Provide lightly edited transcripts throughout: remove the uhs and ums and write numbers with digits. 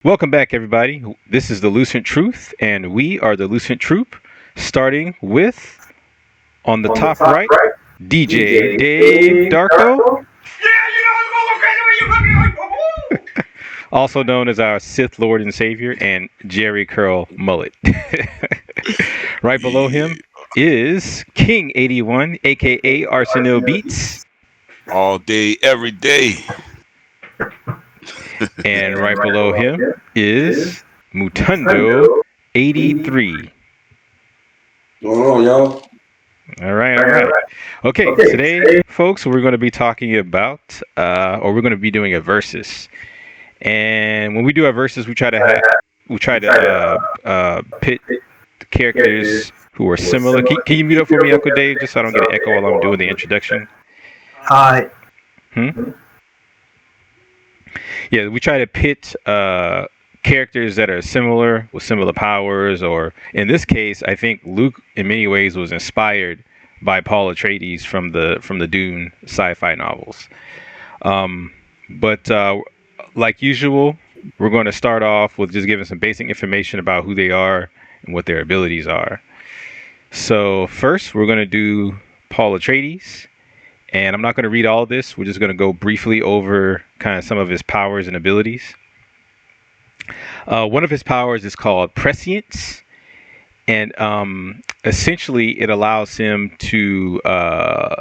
Welcome back, everybody. This is the Lucent Truth, and we are the Lucent Troop, starting with, on the top right, DJ Dave Darko, also known as our Sith Lord and Savior, and Jerry Curl Mullet. Right below him is King 81, a.k.a. Arsenal Beats. All day, every day. And right below him is Mutundo 83. Oh, y'all. All right. Okay, today, folks, we're going to be talking about, or we're going to be doing a versus. And when we do our versus, we try to pit the characters who are similar. Can you mute up for me, Uncle Dave, just so I don't get an echo while I'm doing the introduction? Hi. Yeah, we try to pit characters that are similar with similar powers, or in this case, I think Luke, in many ways, was inspired by Paul Atreides from the Dune sci-fi novels. But like usual, we're going to start off with just giving some basic information about who they are and what their abilities are. So first, we're going to do Paul Atreides. And I'm not going to read all of this. We're just going to go briefly over kind of some of his powers and abilities. One of his powers is called prescience. And essentially, it allows him to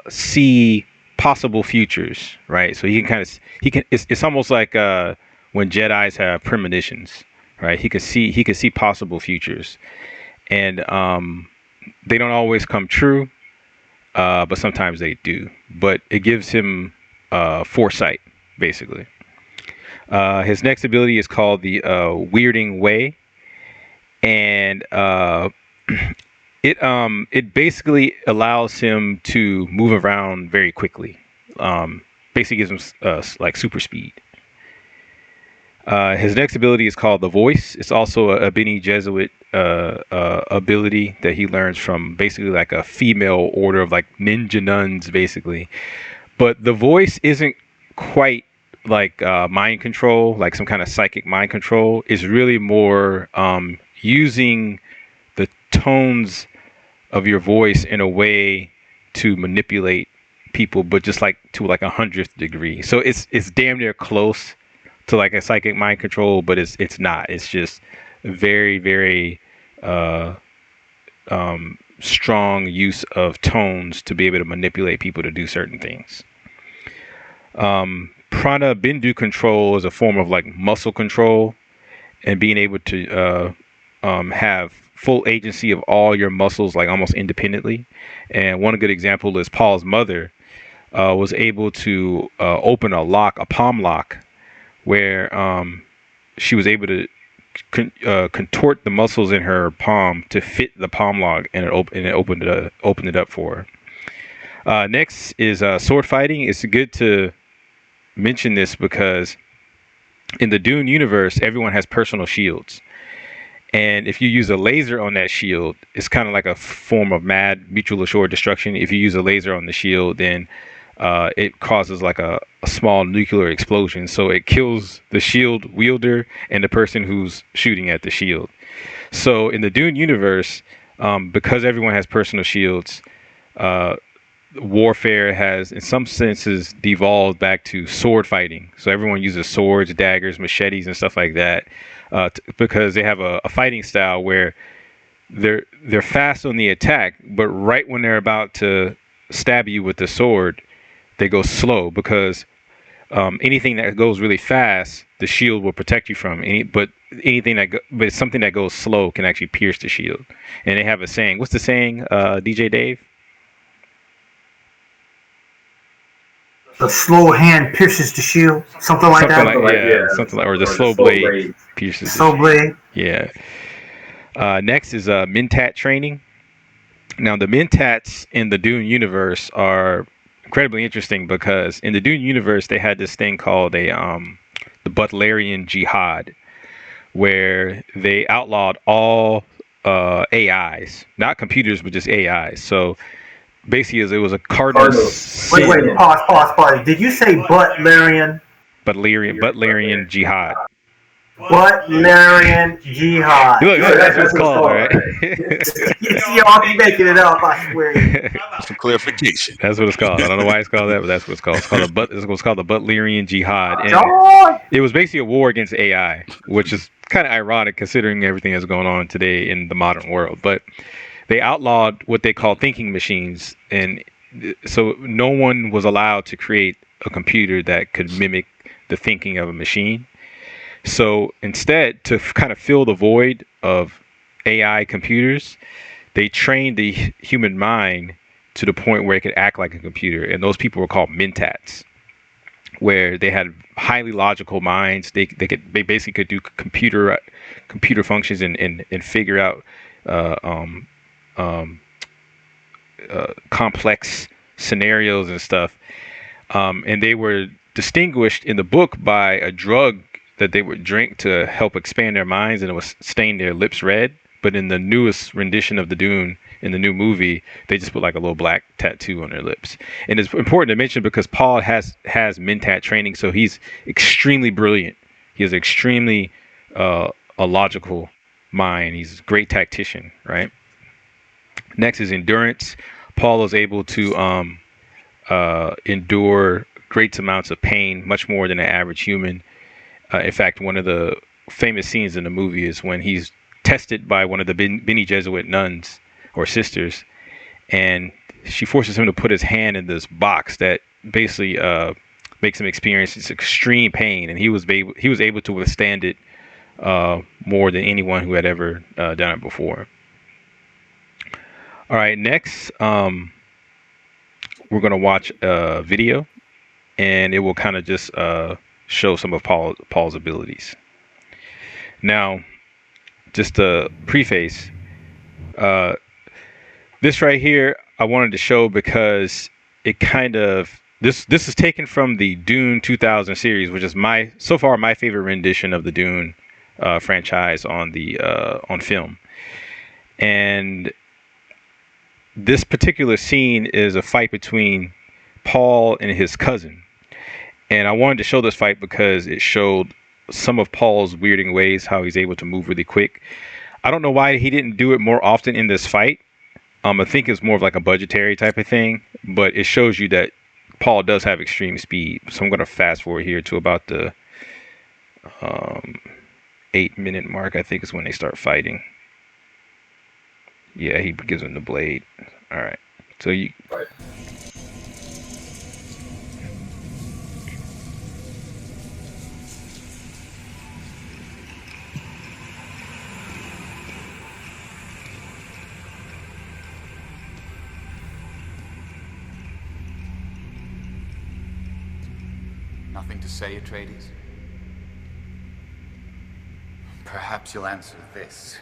see possible futures, right? So it's almost like when Jedis have premonitions, right? He could see possible futures. And they don't always come true. But sometimes they do. But it gives him foresight, basically. His next ability is called the Weirding Way, and it basically allows him to move around very quickly. Basically gives him like super speed. His next ability is called the Voice. It's also a Bene Gesserit ability that he learns from basically like a female order of like ninja nuns, basically. But the Voice isn't quite like mind control, like some kind of psychic mind control. It's really more using the tones of your voice in a way to manipulate people, but just like to like 100th degree. So it's damn near close to like a psychic mind control, but it's not. It's just very, very strong use of tones to be able to manipulate people to do certain things. Prana bindu control is a form of like muscle control, and being able to have full agency of all your muscles, like almost independently. And one good example is Paul's mother was able to open a palm lock, where she was able to contort the muscles in her palm to fit the palm lock, and it opened it up for her. Next is sword fighting. It's good to mention this because in the Dune universe, everyone has personal shields, and if you use a laser on that shield, it's kind of like a form of mad mutual assured destruction. If you use a laser on the shield, then it causes like a small nuclear explosion. So it kills the shield wielder and the person who's shooting at the shield. So in the Dune universe, because everyone has personal shields, warfare has in some senses devolved back to sword fighting. So everyone uses swords, daggers, machetes, and stuff like that, because they have a fighting style where they're fast on the attack, but right when they're about to stab you with the sword, they go slow, because anything that goes really fast, the shield will protect you from. But something that goes slow can actually pierce the shield. And they have a saying. What's the saying, DJ Dave? The slow hand pierces the shield, something like that. Or the slow blade pierces. Slow blade. Yeah. Next is mentat training. Now the mentats in the Dune universe are incredibly interesting, because in the Dune universe they had this thing called the Butlerian Jihad, where they outlawed all AIs, not computers, but just AIs. So basically, it was a cardinal sin. Wait, pause. Did you say Butlerian? Butlerian Jihad. Butlerian Jihad. Look, that's what it's called, right? You're making it up, I swear. Some clarification. That's what it's called. I don't know why it's called that, but that's what it's called. It's what's called the Butlerian Jihad, and John! it was basically a war against AI, which is kind of ironic considering everything that's going on today in the modern world. But they outlawed what they call thinking machines, and so no one was allowed to create a computer that could mimic the thinking of a machine. So instead, to kind of fill the void of AI computers, they trained the human mind to the point where it could act like a computer, and those people were called mentats, where they had highly logical minds. They basically could do computer functions and figure out complex scenarios and stuff. And they were distinguished in the book by a drug that they would drink to help expand their minds, and it was stain their lips red. But in the newest rendition of the Dune, in the new movie, they just put like a little black tattoo on their lips. And it's important to mention because Paul has mentat training, so he's extremely brilliant. He has extremely a logical mind. He's a great tactician, right? Next is endurance. Paul is able to endure great amounts of pain, much more than an average human. In fact, one of the famous scenes in the movie is when he's tested by one of the Bene Jesuit nuns or sisters, and she forces him to put his hand in this box that basically makes him experience this extreme pain, and he was able to withstand it more than anyone who had ever done it before. All right, next we're going to watch a video, and it will kind of just show some of Paul's abilities. Now, just a preface, this right here I wanted to show because it kind of this is taken from the Dune 2000 series, which is so far my favorite rendition of the Dune franchise on film. And this particular scene is a fight between Paul and his cousin. And I wanted to show this fight because it showed some of Paul's weirding ways, how he's able to move really quick. I don't know why he didn't do it more often in this fight. I think it's more of like a budgetary type of thing, but it shows you that Paul does have extreme speed. So I'm going to fast forward here to about the 8-minute mark, I think is when they start fighting. Yeah, he gives him the blade. All right. So you... Right. Nothing to say, Atreides? Perhaps you'll answer this.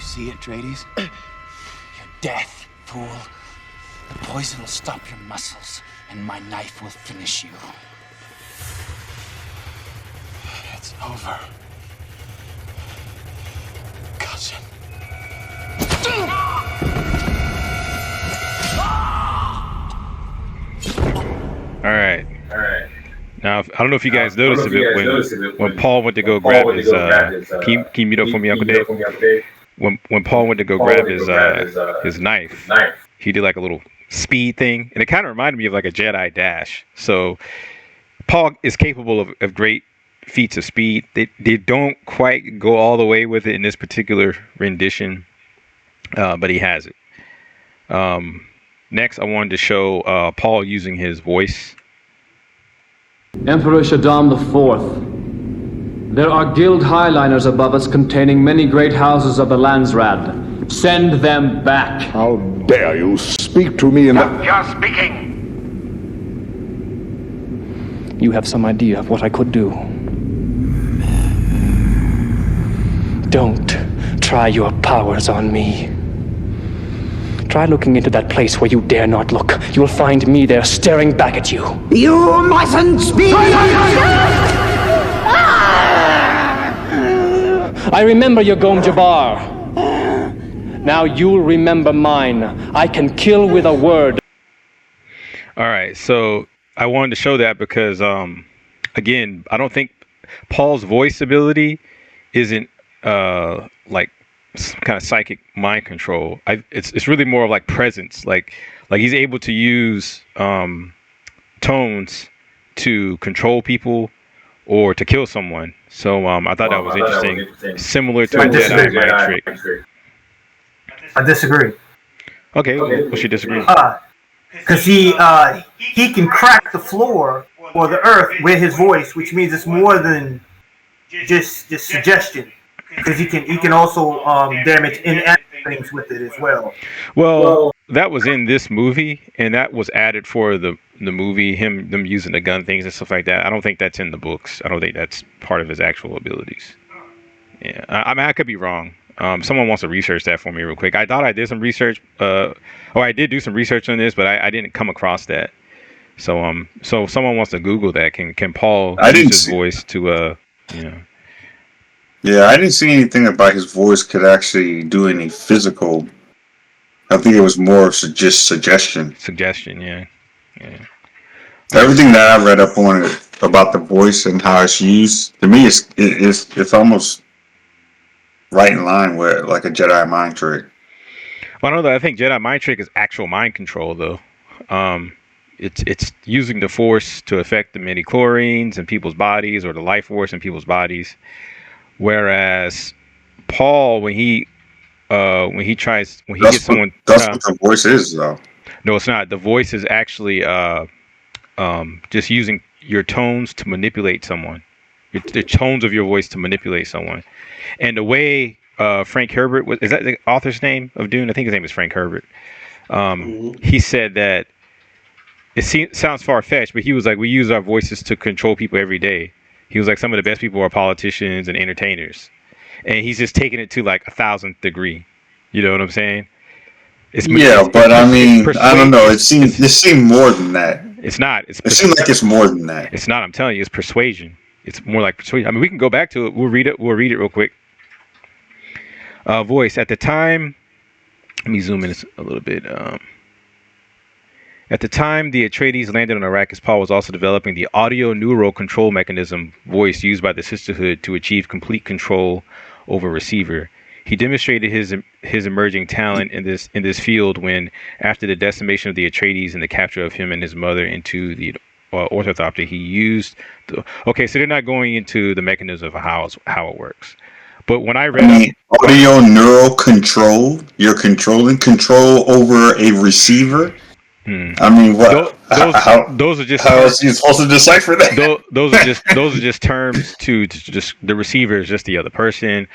See, Atreides? Your death, fool. The poison will stop your muscles, and my knife will finish you. It's over. Cousin. All right. Now, I don't know if you guys noticed it, when Paul went to go grab his, can you mute up for me, Uncle Dave? When Paul went to go grab his knife, he did like a little speed thing, and it kind of reminded me of like a Jedi dash. So Paul is capable of great feats of speed. They don't quite go all the way with it in this particular rendition, but he has it. Next, I wanted to show Paul using his voice. Emperor Shaddam IV. There are guild highliners above us containing many great houses of the Landsrad. Send them back. How dare you speak to me in that... You're speaking! You have some idea of what I could do. Don't try your powers on me. Try looking into that place where you dare not look. You will find me there staring back at you. You mustn't speak! I remember your Gom Jabbar. Now you'll remember mine. I can kill with a word. All right, so I wanted to show that because, again, I don't think Paul's voice ability isn't like some kind of psychic mind control. It's really more of like presence. Like he's able to use tones to control people or to kill someone. So I thought that was interesting. Similar to a Jedi mind trick. I disagree. Okay, what's your disagree? Because he can crack the floor or the earth with his voice, which means it's more than just suggestion. Because he can also damage inanimate things with it as well. Well, that was in this movie, and that was added for the movie. Them using the gun things and stuff like that. I don't think that's in the books. I don't think that's part of his actual abilities. Yeah, I mean, I could be wrong. Someone wants to research that for me real quick. I thought I did some research. I did do some research on this, but I didn't come across that. So if someone wants to Google that, can Paul use his voice to Yeah, I didn't see anything about his voice could actually do any physical. I think it was more of just suggestion. Suggestion, yeah. Everything that I read up on it about the voice and how it's used, to me, it's almost right in line with like a Jedi mind trick. Well, I don't know. I think Jedi mind trick is actual mind control, though. It's using the Force to affect the midi chlorians in people's bodies or the life force in people's bodies. Whereas Paul, when he gets someone, that's what the voice is, though. No, it's not. The voice is actually just using your tones to manipulate someone. The tones of your voice to manipulate someone. And the way Frank Herbert is that the author's name of Dune? I think his name is Frank Herbert. He said that it sounds far-fetched, but he was like, we use our voices to control people every day. He was like, some of the best people are politicians and entertainers. And he's just taking it to like 1,000th degree. You know what I'm saying? But I mean, I don't know. It seemed more than that. It's not. It seems like it's more than that. It's not. I'm telling you, it's persuasion. It's more like persuasion. I mean, we can go back to it. We'll read it real quick. Voice. At the time, let me zoom in a little bit. At the time the Atreides landed on Arrakis, Paul was also developing the audio neural control mechanism voice used by the Sisterhood to achieve complete control over receiver. He demonstrated his emerging talent in this field when, after the decimation of the Atreides and the capture of him and his mother into the orthopter, he used. Okay, so they're not going into the mechanism of how it works. But when I read audio neural control, you're control over a receiver. I mean, what? Those are just. How is he supposed to decipher that? Those are just terms to just the receiver is just the other person.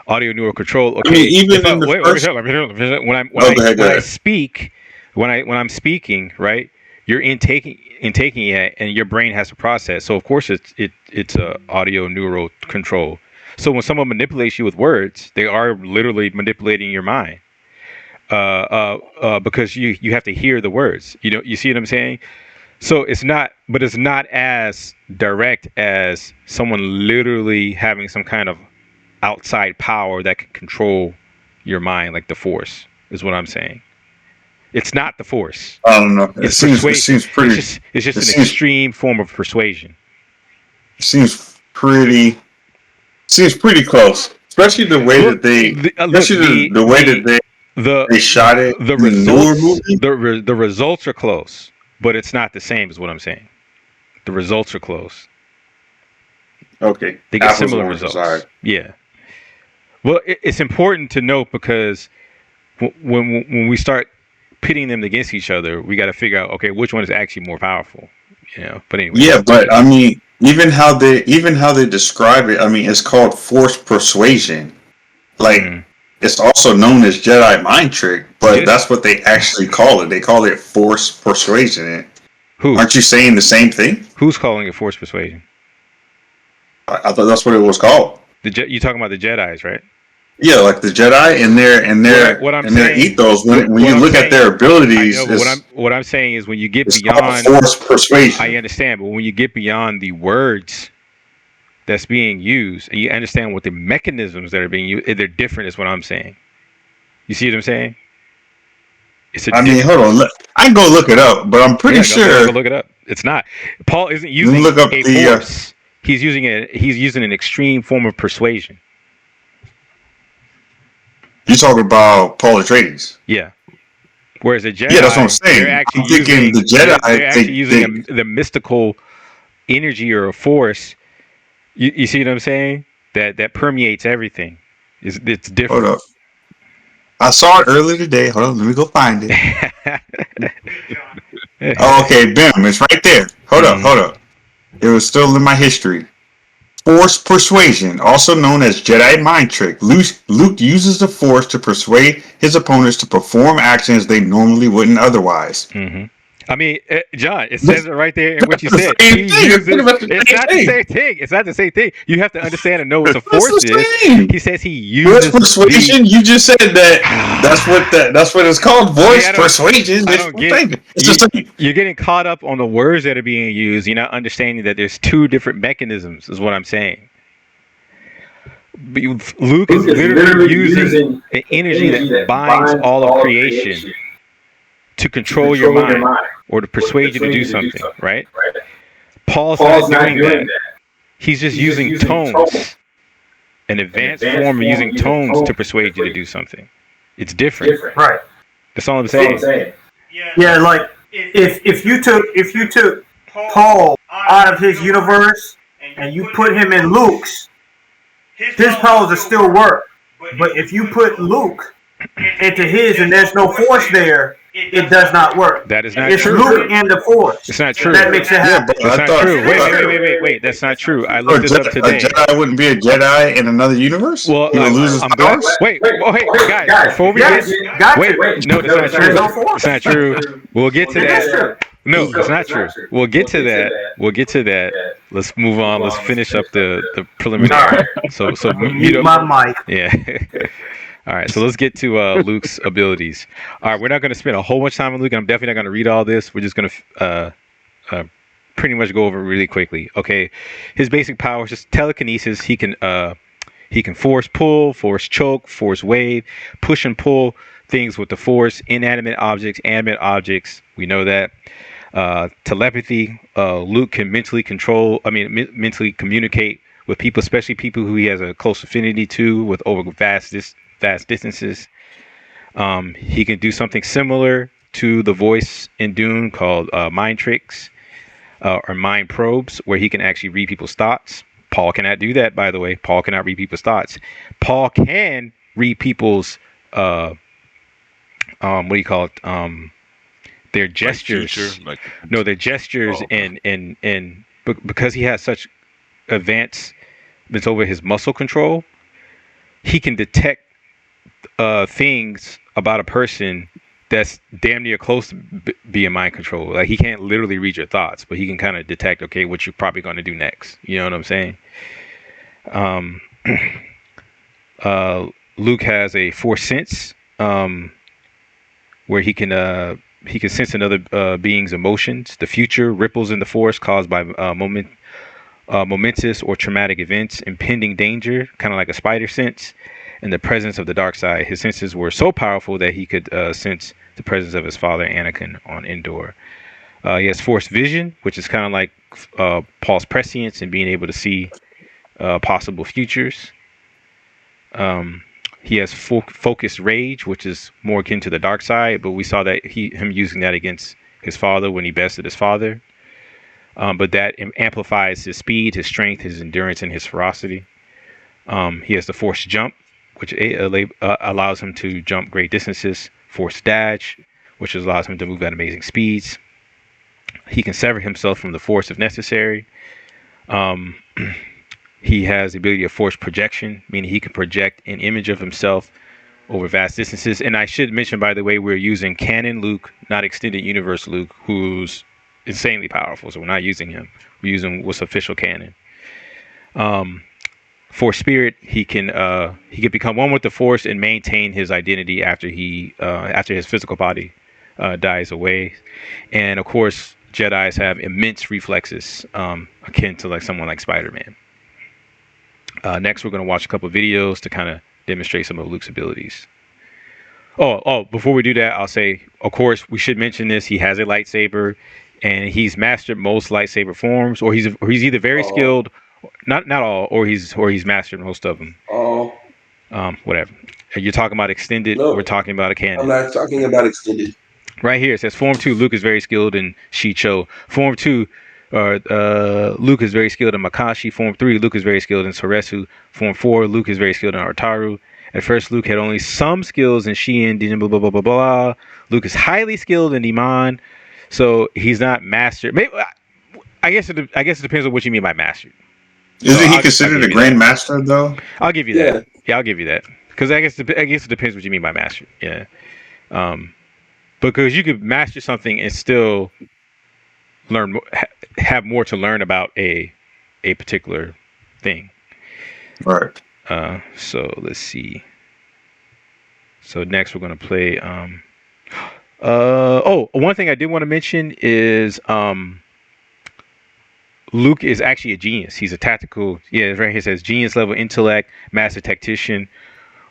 Audio neural control. Okay, I mean, even in the first... when I'm speaking, right? You're intaking it, and your brain has to process. So of course it's audio neural control. So when someone manipulates you with words, they are literally manipulating your mind. Because you have to hear the words. You see what I'm saying? So it's not as direct as someone literally having some kind of outside power that can control your mind, like the Force, is what I'm saying. It's not the Force. I don't know. It seems pretty. It's just an extreme form of persuasion. Seems pretty close, especially the way that they. they shot it. The in the newer results movie? the results are close, but it's not the same, is what I'm saying. The results are close. Okay. They get Apples similar and oranges, results. all right. Yeah. Well, it's important to note because when we start pitting them against each other, we got to figure out, okay, which one is actually more powerful. You know. But anyway. Yeah, but I mean, even how they describe it, I mean, it's called forced persuasion. Like, it's also known as Jedi mind trick, but that's what they actually call it. They call it forced persuasion. Who? Aren't you saying the same thing? Who's calling it forced persuasion? I thought that's what it was called. You talking about the Jedis, right? Yeah, like the Jedi and their ethos. When you look at their abilities, I know, but what I'm saying is when you get it's beyond forced persuasion. I understand, but when you get beyond the words that's being used, and you understand what the mechanisms that are being used, they're different. Is what I'm saying. You see what I'm saying? I mean, hold on. I can go look it up, but I'm pretty sure. Go look it up. It's not. Paul isn't using a force. He's using an extreme form of persuasion. You're talking about Paul Atreides. Yeah. Whereas a Jedi, yeah, that's what I'm saying. They're actually using the mystical energy or a force. You see what I'm saying? That permeates everything. It's different. Hold up. I saw it earlier today. Hold on, let me go find it. Oh, okay, bam, it's right there. Hold up. It was still in my history. Force persuasion, also known as Jedi mind trick. Luke uses the Force to persuade his opponents to perform actions they normally wouldn't otherwise. Mm-hmm. I mean, John, it says it right there in what you said. It's not the same thing. It's not the same thing. You have to understand and know what the Force is. He says he uses Force persuasion. You just said that. That's what it's called. Voice persuasion. You're getting caught up on the words that are being used. You're not understanding that there's two different mechanisms. Is what I'm saying. Luke is literally using an energy that binds all of creation to control your mind or to persuade you to do something, right? Paul's not doing that. He's just using tones, an advanced form of using tones to persuade you to do something. It's different. Right. That's all I'm saying. Yeah, like if you took Paul out of his universe and you put him in Luke's, his powers will still work. But if you put Luke into his and there's no force there, it does not work. That is not it's true. It's Luke and the Force. It's not true. That makes it happen. That's not true. Wait. That's not true. I looked this up today. A Jedi wouldn't be a Jedi in another universe? Well, he would lose his powers? Wait, guys, before we get... Wait, no, that's not true. It's not true. We'll get to that. No, it's not true. We'll get to that. Let's move on. Let's finish up the preliminary. So mute my mic. Yeah. All right, so let's get to Luke's abilities. All right, we're not going to spend a whole bunch of time on Luke. I'm definitely not going to read all this. We're just going to pretty much go over it really quickly. Okay, his basic powers is telekinesis. He can force pull, force choke, force wave, push and pull things with the force. Inanimate objects, animate objects. We know that. Telepathy. Luke can mentally communicate with people, especially people who he has a close affinity to, with over vast distances. He can do something similar to the voice in Dune called mind tricks or mind probes, where he can actually read people's thoughts. Paul cannot do that, by the way. Paul cannot read people's thoughts. Paul can read people's what do you call it? Their gestures. Their gestures, and because he has such advancements over his muscle control, he can detect things about a person that's damn near close to being mind control. Like, he can't literally read your thoughts, but he can kind of detect, okay, what you're probably going to do next. You know what I'm saying? Luke has a force sense, where he can sense another being's emotions, the future, ripples in the force caused by momentous or traumatic events, impending danger, kind of like a spider sense, and the presence of the dark side. His senses were so powerful that he could sense the presence of his father Anakin on Endor. He has force vision, which is kind of like Paul's prescience and being able to see possible futures. He has focused rage, which is more akin to the dark side, but we saw that him using that against his father when he bested his father. But that amplifies his speed, his strength, his endurance, and his ferocity. He has the force jump, which allows him to jump great distances. Force dash, which allows him to move at amazing speeds. He can sever himself from the force if necessary. He has the ability of force projection, meaning he can project an image of himself over vast distances. And I should mention, by the way, we're using canon Luke, not extended universe Luke, who's insanely powerful. So we're not using him. We're using what's official canon. Force spirit, he can become one with the force and maintain his identity after his physical body dies away. And of course, Jedis have immense reflexes, akin to like someone like Spider-Man. Next, we're going to watch a couple of videos to kind of demonstrate some of Luke's abilities. Oh, before we do that, I'll say, of course, we should mention this. He has a lightsaber, and he's mastered most lightsaber forms, or he's either very skilled, not all, or he's mastered most of them. Whatever. You're talking about extended. No, we're talking about a canon. I'm not talking about extended. Right here it says Form 2, Luke is very skilled in Shicho. Form 2, Luke is very skilled in Makashi. Form 3, Luke is very skilled in Soresu. Form 4, Luke is very skilled in Artaru. At first, Luke had only some skills in Shein, blah, blah, blah, blah, blah. Luke is highly skilled in Iman, so he's not mastered. Maybe, I guess it depends on what you mean by mastered. Isn't he considered a grandmaster, though? I'll give you that. Yeah, I'll give you that. Because I guess it depends what you mean by mastered. Yeah. Because you could master something and still have more to learn about a particular thing. Right. So let's see. So next we're gonna play. One thing I did want to mention is Luke is actually a genius. He's a tactical. Yeah, right here it says genius level intellect, master tactician.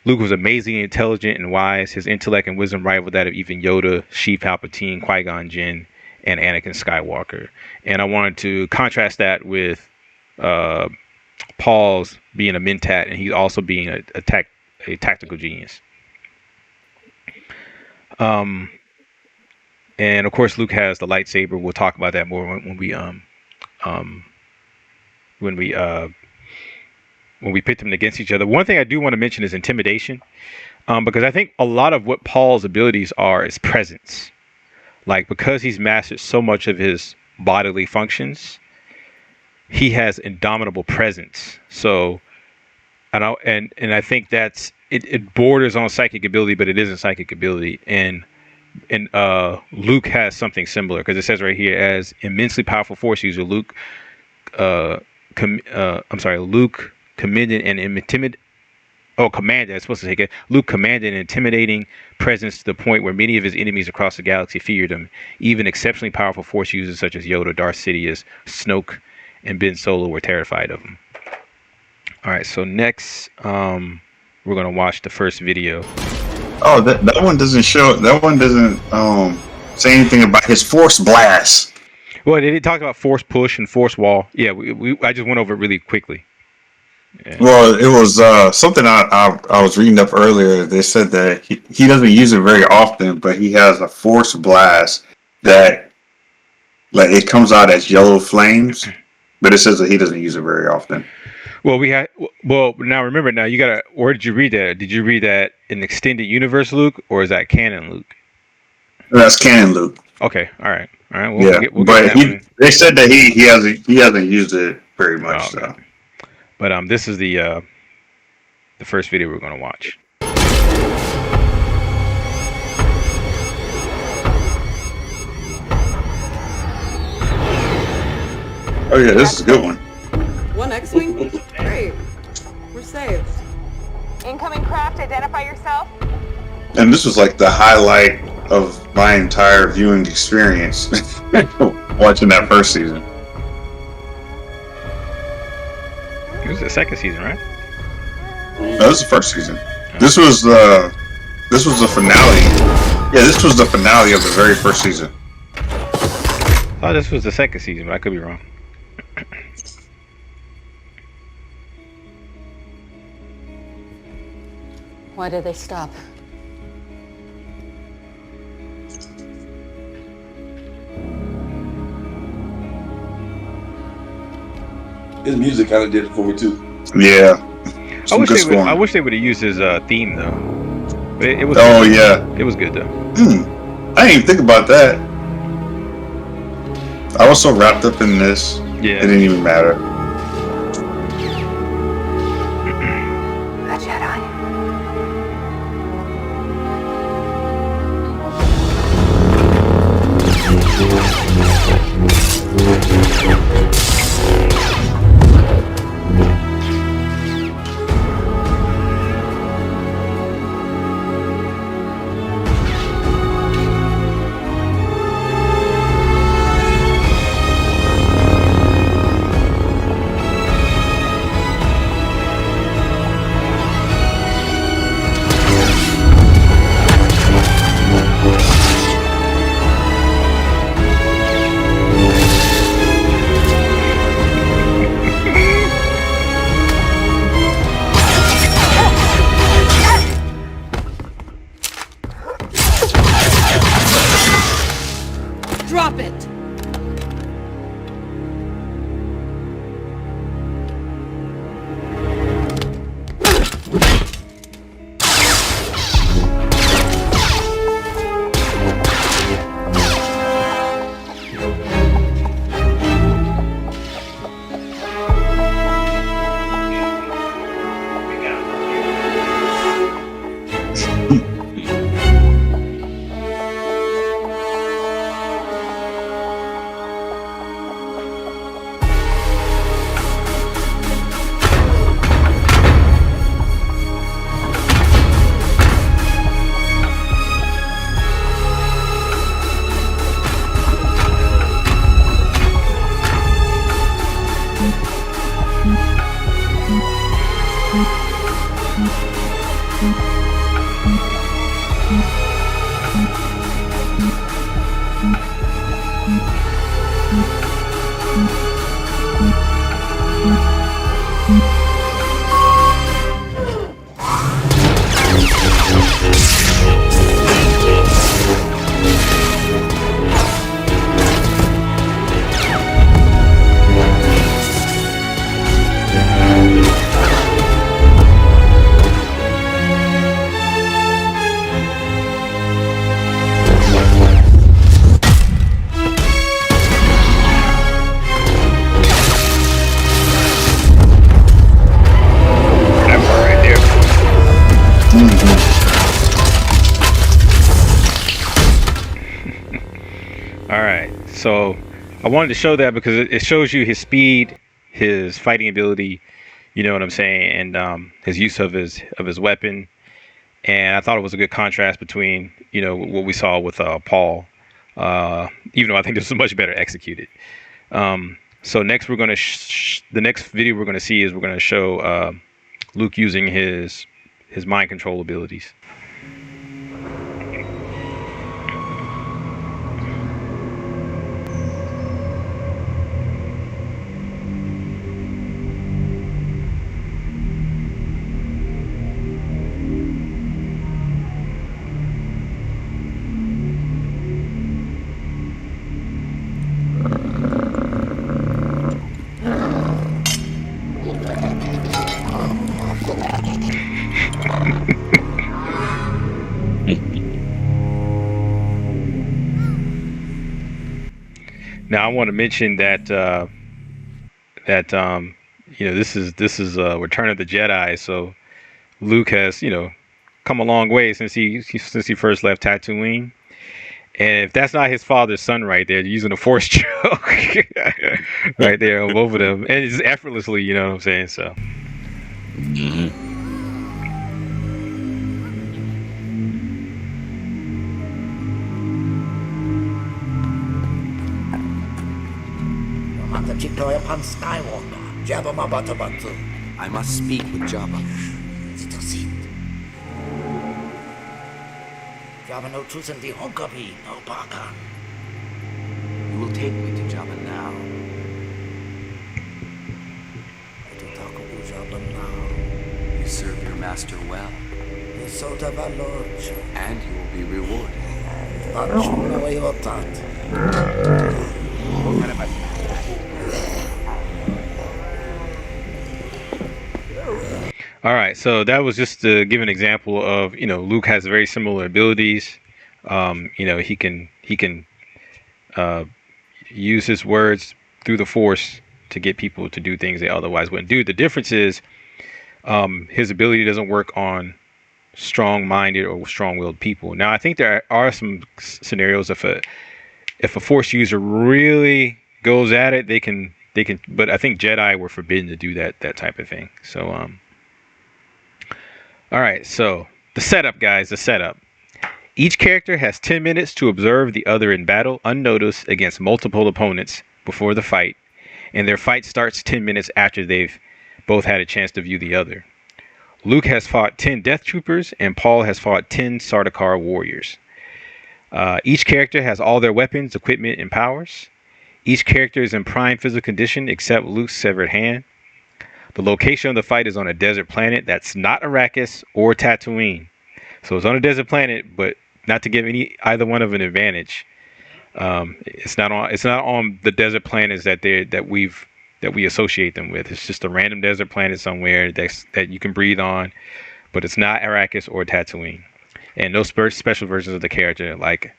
Luke was amazingly intelligent and wise. His intellect and wisdom rivaled that of even Yoda, Sheev Palpatine, Qui-Gon Jinn, and Anakin Skywalker. And I wanted to contrast that with Paul's being a mentat, and he's also being a tactical genius. And of course, Luke has the lightsaber. We'll talk about that more when we pit them against each other. One thing I do want to mention is intimidation, because I think a lot of what Paul's abilities are is presence. Like, because he's mastered so much of his bodily functions, he has indomitable presence. So, and I think that's it borders on psychic ability, but it isn't psychic ability. And Luke has something similar, because it says right here, as immensely powerful force user, Luke commanded an commanded. I'm supposed to take it. Luke commanded an intimidating presence to the point where many of his enemies across the galaxy feared him. Even exceptionally powerful Force users such as Yoda, Darth Sidious, Snoke, and Ben Solo were terrified of him. All right, so next, we're gonna watch the first video. Oh, that one doesn't show. That one doesn't say anything about his Force blast. Well, they talked about Force push and Force wall. Yeah, I just went over it really quickly. Yeah. Well, it was something I was reading up earlier. They said that he doesn't use it very often, but he has a Force blast that, like, it comes out as yellow flames, but it says that he doesn't use it very often. Well, now remember, you gotta. Where did you read that? Did you read that in Extended Universe Luke, or is that canon Luke? That's canon Luke. Okay, all right. We'll yeah, get but they said that he hasn't used it very much. Oh, okay. So. But this is the first video we're gonna watch. Oh yeah, this is a good one. One X-wing? Great. We're saved. Incoming craft, identify yourself. And this was like the highlight of my entire viewing experience watching that first season. It was the second season, right? No, this is the first season. This was the finale. Yeah, this was the finale of the very first season. I thought this was the second season, but I could be wrong. Why did they stop? His music kind of did it for me too. Yeah. I wish they would have used his theme though. It was. Oh good. yeah. It was good though. I didn't even think about that. I was so wrapped up in this. Yeah. It didn't even matter. A Jedi. Drop it! So I wanted to show that because it shows you his speed, his fighting ability, you know what I'm saying, and his use of his weapon. And I thought it was a good contrast between, you know, what we saw with Paul, even though I think this was much better executed. So next we're going to the next video we're going to see is we're going to show Luke using his mind control abilities. Now I want to mention that you know, this is Return of the Jedi, so Luke has, you know, come a long way since he first left Tatooine. And if that's not his father's son right there, using a force choke right there on both of them, and it's effortlessly, you know what I'm saying? So. Upon Skywalker, Jabba Mabatabatu. I must speak with Jabba. Jabba no truth in the Honkabi, no Parkan. You will take me to Jabba now. I do talk about Jabba now. You serve your master well. And you will be rewarded. All right, so that was just to give an example of, Luke has very similar abilities. He can use his words through the Force to get people to do things they otherwise wouldn't do. The difference is his ability doesn't work on strong-minded or strong-willed people. Now, I think there are some scenarios if a Force user really goes at it, they can. But I think Jedi were forbidden to do that type of thing. So, all right. So the setup, guys. The setup. Each character has 10 minutes to observe the other in battle, unnoticed against multiple opponents before the fight, and their fight starts 10 minutes after they've both had a chance to view the other. Luke has fought 10 Death Troopers, and Paul has fought 10 Sardaukar warriors. Each character has all their weapons, equipment, and powers. Each character is in prime physical condition except Luke's severed hand. The location of the fight is on a desert planet that's not Arrakis or Tatooine. So it's on a desert planet, but not to give either one of an advantage. It's not on the desert planets that we associate them with. It's just a random desert planet somewhere that you can breathe on, but it's not Arrakis or Tatooine. And no special versions of the character like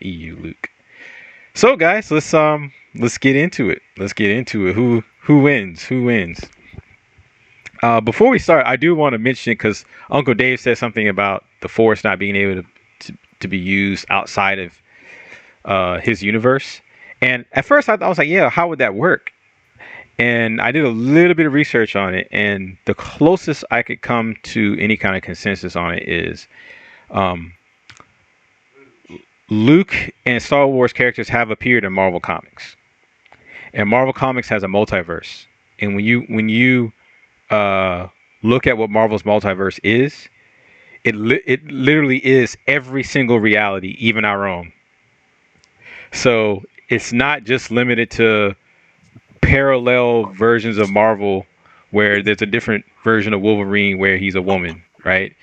EU Luke. So guys, let's get into it. Who wins? Before we start, I do want to mention, because Uncle Dave said something about the Force not being able to be used outside of his universe. And at first I was like, yeah, how would that work? And I did a little bit of research on it, and the closest I could come to any kind of consensus on it is Luke and Star Wars characters have appeared in Marvel Comics. And Marvel Comics has a multiverse. And when you look at what Marvel's multiverse is, it literally is every single reality, even our own. So it's not just limited to parallel versions of Marvel where there's a different version of Wolverine where he's a woman, right?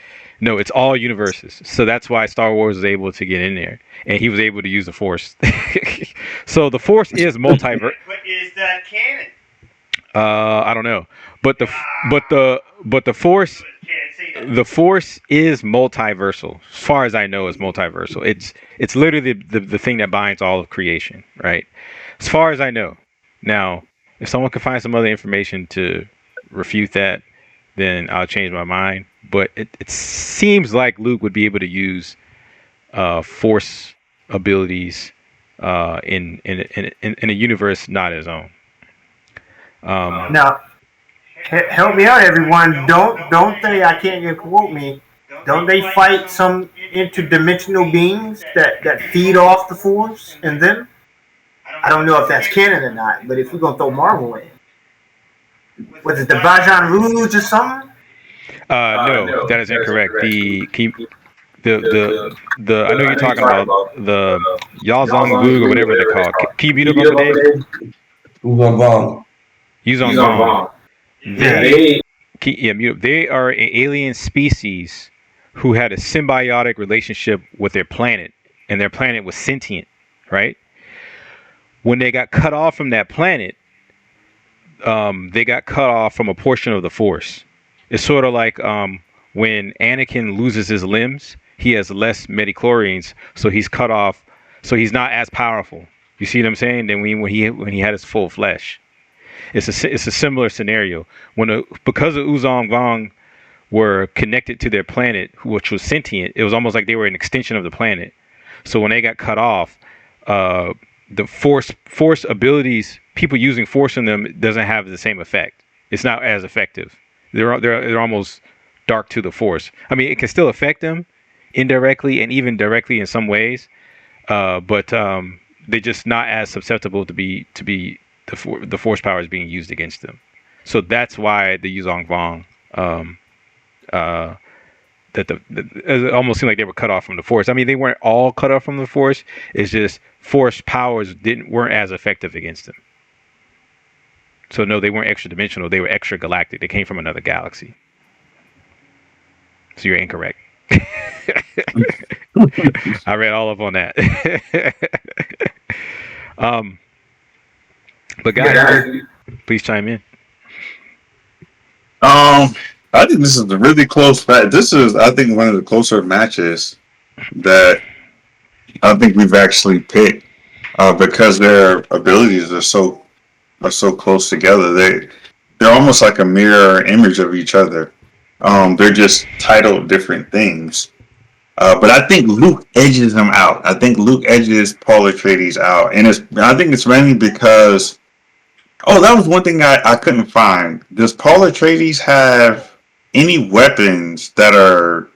No, it's all universes. So that's why Star Wars was able to get in there, and he was able to use the Force. So the Force is multiverse. But is that canon? I don't know, but the Force is multiversal. As far as I know, it's multiversal. It's literally the thing that binds all of creation, right? As far as I know. Now, if someone can find some other information to refute that, then I'll change my mind. But it seems like Luke would be able to use Force abilities in a universe not his own. Now, help me out, everyone. Don't they? I can't even quote me. Don't they fight some interdimensional beings that feed off the Force and them? I don't know if that's canon or not, but if we're gonna throw Marvel in, was it the Bajan Rouge or something? No, that is incorrect. The I know you're talking about the Yazong Gug or whatever they're called. Can you beat up Uncle Dave? Yuzong Vong. They are an alien species who had a symbiotic relationship with their planet, and their planet was sentient, right? When they got cut off from that planet, they got cut off from a portion of the Force. It's sort of like when Anakin loses his limbs, he has less midi-chlorians, so he's cut off, so he's not as powerful. You see what I'm saying? Than when he had his full flesh. It's a similar scenario. Because the Uzong Vong were connected to their planet, which was sentient, it was almost like they were an extension of the planet. So when they got cut off, the force abilities, people using Force in them doesn't have the same effect. It's not as effective. They're almost dark to the Force. I mean, it can still affect them indirectly and even directly in some ways, but they're just not as susceptible to be the Force power is being used against them. So that's why the Yuzong Vong, it almost seemed like they were cut off from the Force. I mean, they weren't all cut off from the Force. It's just Force powers weren't as effective against them. So no, they weren't extra dimensional. They were extra galactic. They came from another galaxy. So you're incorrect. I read all up on that. But guys, please chime in. I think this is a really close match. This is, I think, one of the closer matches that I think we've actually picked because their abilities are so close together. They're almost like a mirror image of each other. They're just titled different things. But I think Luke edges him out. I think Luke edges Paul Atreides out, and I think it's mainly because. Oh, that was one thing I couldn't find. Does Paul Atreides have any weapons that are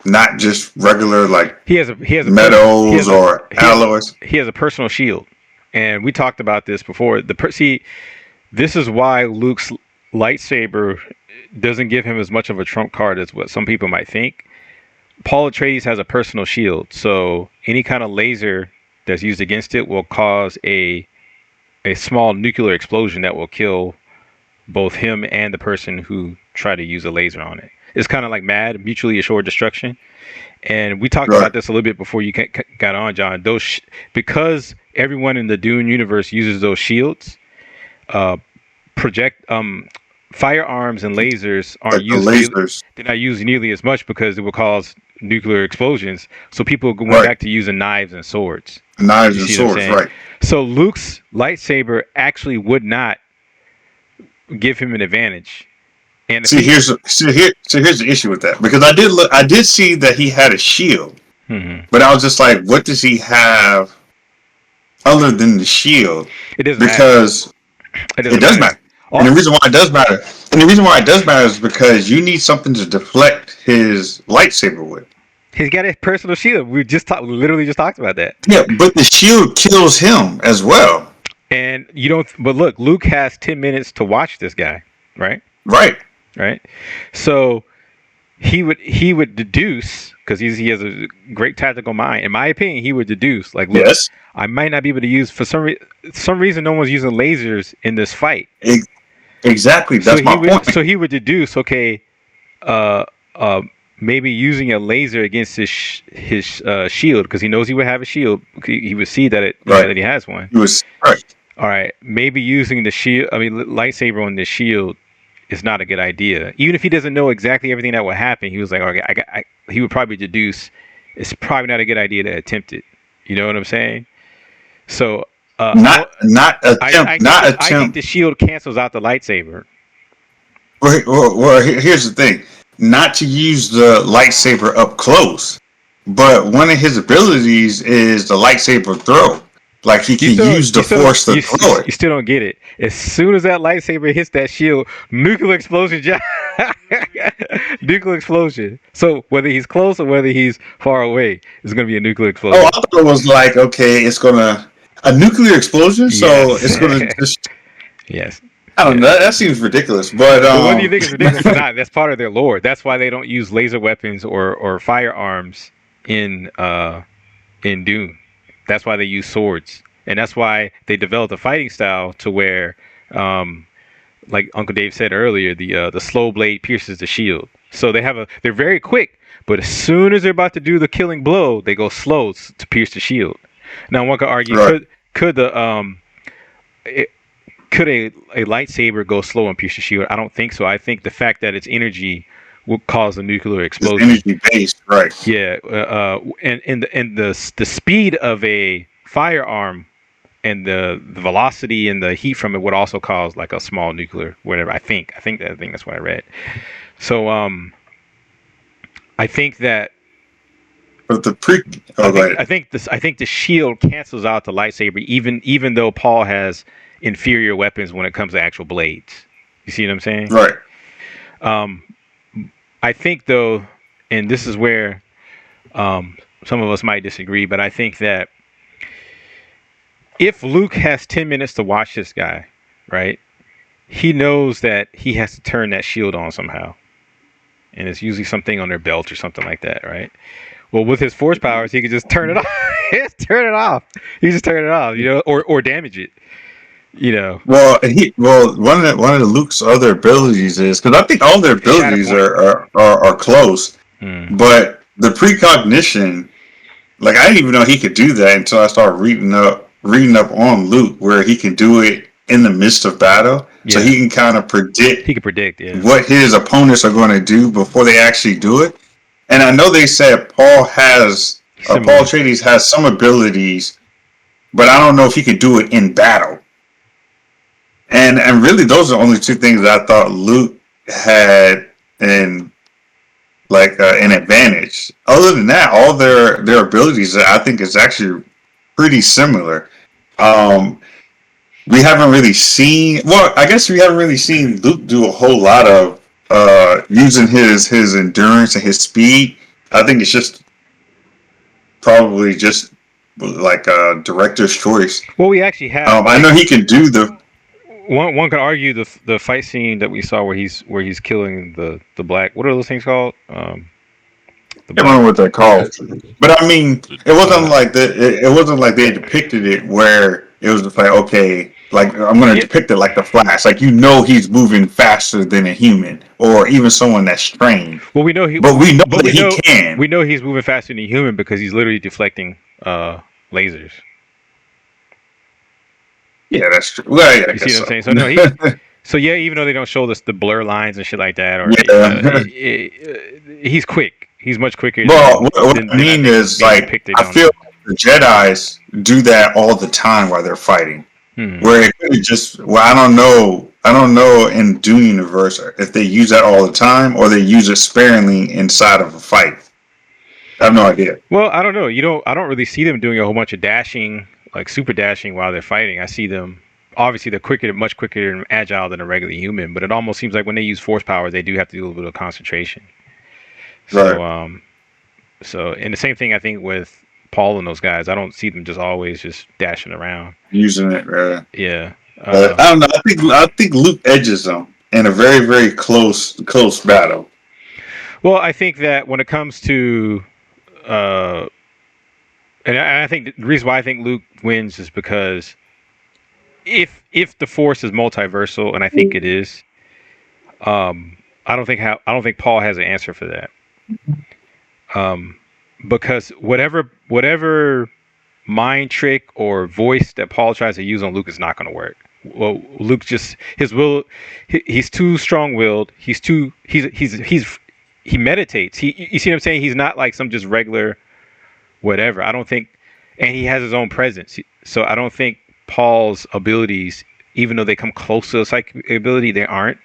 not just regular, like he has a metals or alloys? He has a personal shield, and we talked about this before. This is why Luke's lightsaber doesn't give him as much of a trump card as what some people might think. Paul Atreides has a personal shield, so any kind of laser that's used against it will cause a small nuclear explosion that will kill both him and the person who tried to use a laser on it. It's kind of like MAD, mutually assured destruction. And we talked about this a little bit before you got on, John. Because everyone in the Dune universe uses those shields, firearms and lasers aren't used. They're not used nearly as much because it will cause nuclear explosions. So people went back to using knives and swords. Knives and swords, right. So Luke's lightsaber actually would not give him an advantage. And here's the issue with that, because I did see that he had a shield, but I was just like, what does he have other than the shield? It doesn't it does matter. And the reason why it does matter, is because you need something to deflect his lightsaber with. He's got a personal shield. We literally just talked about that. Yeah, but the shield kills him as well. And you don't. But look, Luke has 10 minutes to watch this guy, right? Right. So he would deduce, because he has a great tactical mind. In my opinion, he would deduce, like, look, yes, I might not be able to use for some reason. No one's using lasers in this fight. Exactly. That's my point. So he would deduce, okay, maybe using a laser against his shield, because he knows he would have a shield. He would see that that he has one. He was right. All right, maybe using the shield, lightsaber on the shield is not a good idea. Even if he doesn't know exactly everything that will happen, he was like, okay, he would probably deduce it's probably not a good idea to attempt it. You know what I'm saying? So I think the shield cancels out the lightsaber. Well, here's the thing. Not to use the lightsaber up close, but one of his abilities is the lightsaber throw. Like, he can use the force to throw it. You still don't get it. As soon as that lightsaber hits that shield, nuclear explosion. Nuclear explosion. So whether he's close or whether he's far away, it's going to be a nuclear explosion. Oh, I thought it was like, okay, it's going to... A nuclear explosion? So it's going to just... Yes. I don't know. That seems ridiculous. But what do you think is ridiculous or not? That's part of their lore. That's why they don't use laser weapons or firearms in Dune. That's why they use swords, and that's why they developed a fighting style to where, like Uncle Dave said earlier, the slow blade pierces the shield. So they're very quick, but as soon as they're about to do the killing blow, they go slow to pierce the shield. Now one could argue, could a lightsaber go slow and pierce the shield? I don't think so. I think the fact that it's energy will cause a nuclear explosion. It's energy based, right? Yeah, and the speed of a firearm and the velocity and the heat from it would also cause like a small nuclear whatever. I think that's what I read. So I think that. But I think the shield cancels out the lightsaber, even though Paul has inferior weapons when it comes to actual blades. You see what I'm saying? Right. I think, though, and this is where some of us might disagree, but I think that if Luke has 10 minutes to watch this guy, right, he knows that he has to turn that shield on somehow. And it's usually something on their belt or something like that, right? Well, with his force powers, he can just turn it off. Turn it off. He just turn it off, or damage it. Well, one of the Luke's other abilities is, because I think all their abilities are close, But the precognition, like I didn't even know he could do that until I started reading up on Luke, where he can do it in the midst of battle, so he can kind of predict. He can predict what his opponents are going to do before they actually do it. And I know they said Paul Atreides has some abilities, but I don't know if he could do it in battle. And really, those are the only two things that I thought Luke had an advantage. Other than that, all their abilities, I think, is actually pretty similar. We haven't really seen. Well, I guess we haven't really seen Luke do a whole lot of using his endurance and his speed. I think it's just probably just like a director's choice. Well, we actually have. I know he can do the. One could argue the fight scene that we saw where he's killing the black. What are those things called? I don't know what they're called, but I mean, it wasn't like that. It wasn't like they depicted it where it was just like, okay, like I'm going to depict it like the Flash. Like he's moving faster than a human, or even someone that's trained. Well, we know he can. We know he's moving faster than a human because he's literally deflecting lasers. Yeah, that's true. Well, yeah, you see what I'm saying? So no, so yeah, even though they don't show us the blur lines and shit like that, or he's quick. He's much quicker. Well, what I mean is, like, I feel the Jedis do that all the time while they're fighting. Where it could just, I don't know in Dune universe if they use that all the time or they use it sparingly inside of a fight. I have no idea. Well, I don't know. I don't really see them doing a whole bunch of dashing, like super dashing while they're fighting. I see them, obviously they're much quicker and agile than a regular human, but it almost seems like when they use force powers, they do have to do a little bit of concentration. So, right. And the same thing I think with Paul and those guys. I don't see them just always just dashing around, using it. Yeah. I don't know. I think Luke edges them in a very, very close battle. Well, I think that when it comes to, and I think the reason why I think Luke wins is because if the Force is multiversal, and I think it is, I don't think Paul has an answer for that. Because whatever mind trick or voice that Paul tries to use on Luke is not going to work. Well, Luke just he's too strong-willed. He meditates. You see what I'm saying? He's not like some just regular whatever. I don't think, and he has his own presence. So I don't think Paul's abilities, even though they come close to a psychic ability, they aren't.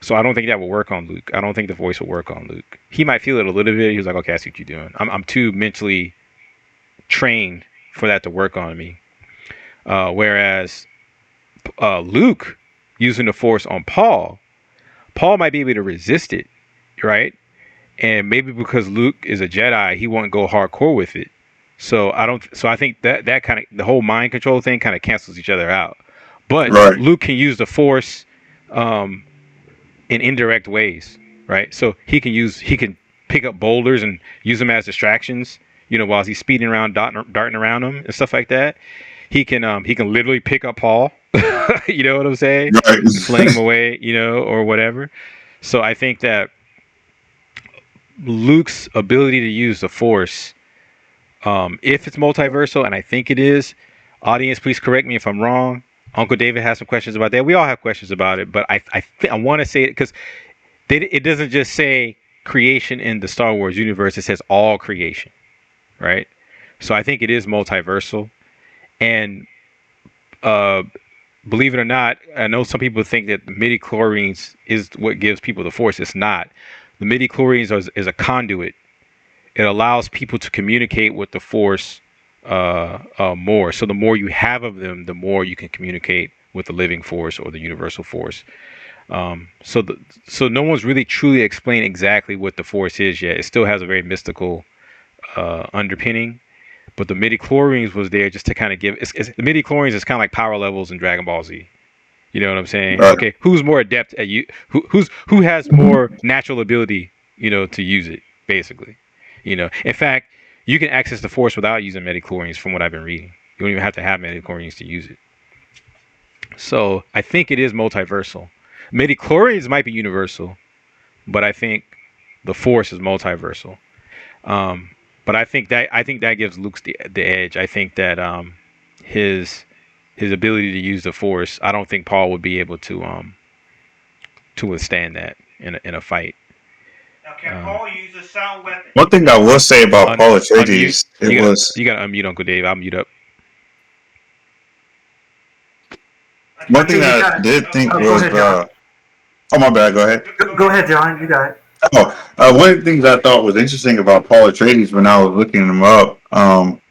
So I don't think that will work on Luke. I don't think the voice will work on Luke. He might feel it a little bit. He was like, okay, I see what you're doing. I'm too mentally trained for that to work on me. Whereas Luke using the Force on Paul might be able to resist it, right? And maybe because Luke is a Jedi, he won't go hardcore with it. So I think that kind of, the whole mind control thing kind of cancels each other out. But right. Luke can use the Force in indirect ways, right? So he can pick up boulders and use them as distractions, while he's speeding around, darting around them and stuff like that. He can literally pick up Paul, you know what I'm saying? Right. Fling him away, or whatever. So I think that Luke's ability to use the Force, if it's multiversal, and I think it is, audience, please correct me if I'm wrong. Uncle David has some questions about that. We all have questions about it, but I want to say it because it doesn't just say creation in the Star Wars universe. It says all creation, right? So I think it is multiversal. And believe it or not, I know some people think that the midi chlorians is what gives people the Force. It's not. The midi chlorians is a conduit. It allows people to communicate with the Force more. So the more you have of them, the more you can communicate with the living Force or the universal Force. So no one's really truly explained exactly what the Force is yet. It still has a very mystical underpinning. But the midi-chlorians was there just to kind of give. The midi-chlorians is kind of like power levels in Dragon Ball Z. You know what I'm saying? Right. Okay, who's more adept at you? Who has more natural ability? To use it basically. In fact, you can access the Force without using midi-chlorians, from what I've been reading. You don't even have to have midi-chlorians to use it. So I think it is multiversal. Midi-chlorians might be universal, but I think the Force is multiversal. But I think that gives Luke the edge. I think that his ability to use the Force, I don't think Paul would be able to withstand that in a fight. Now, can Paul use a sound weapon? One thing I will say about Paul Atreides, you gotta unmute Uncle Dave. I'll mute up. One thing I did think was, oh my bad, go ahead. Go ahead, John. You got it. One of the things I thought was interesting about Paul Atreides when I was looking him up, when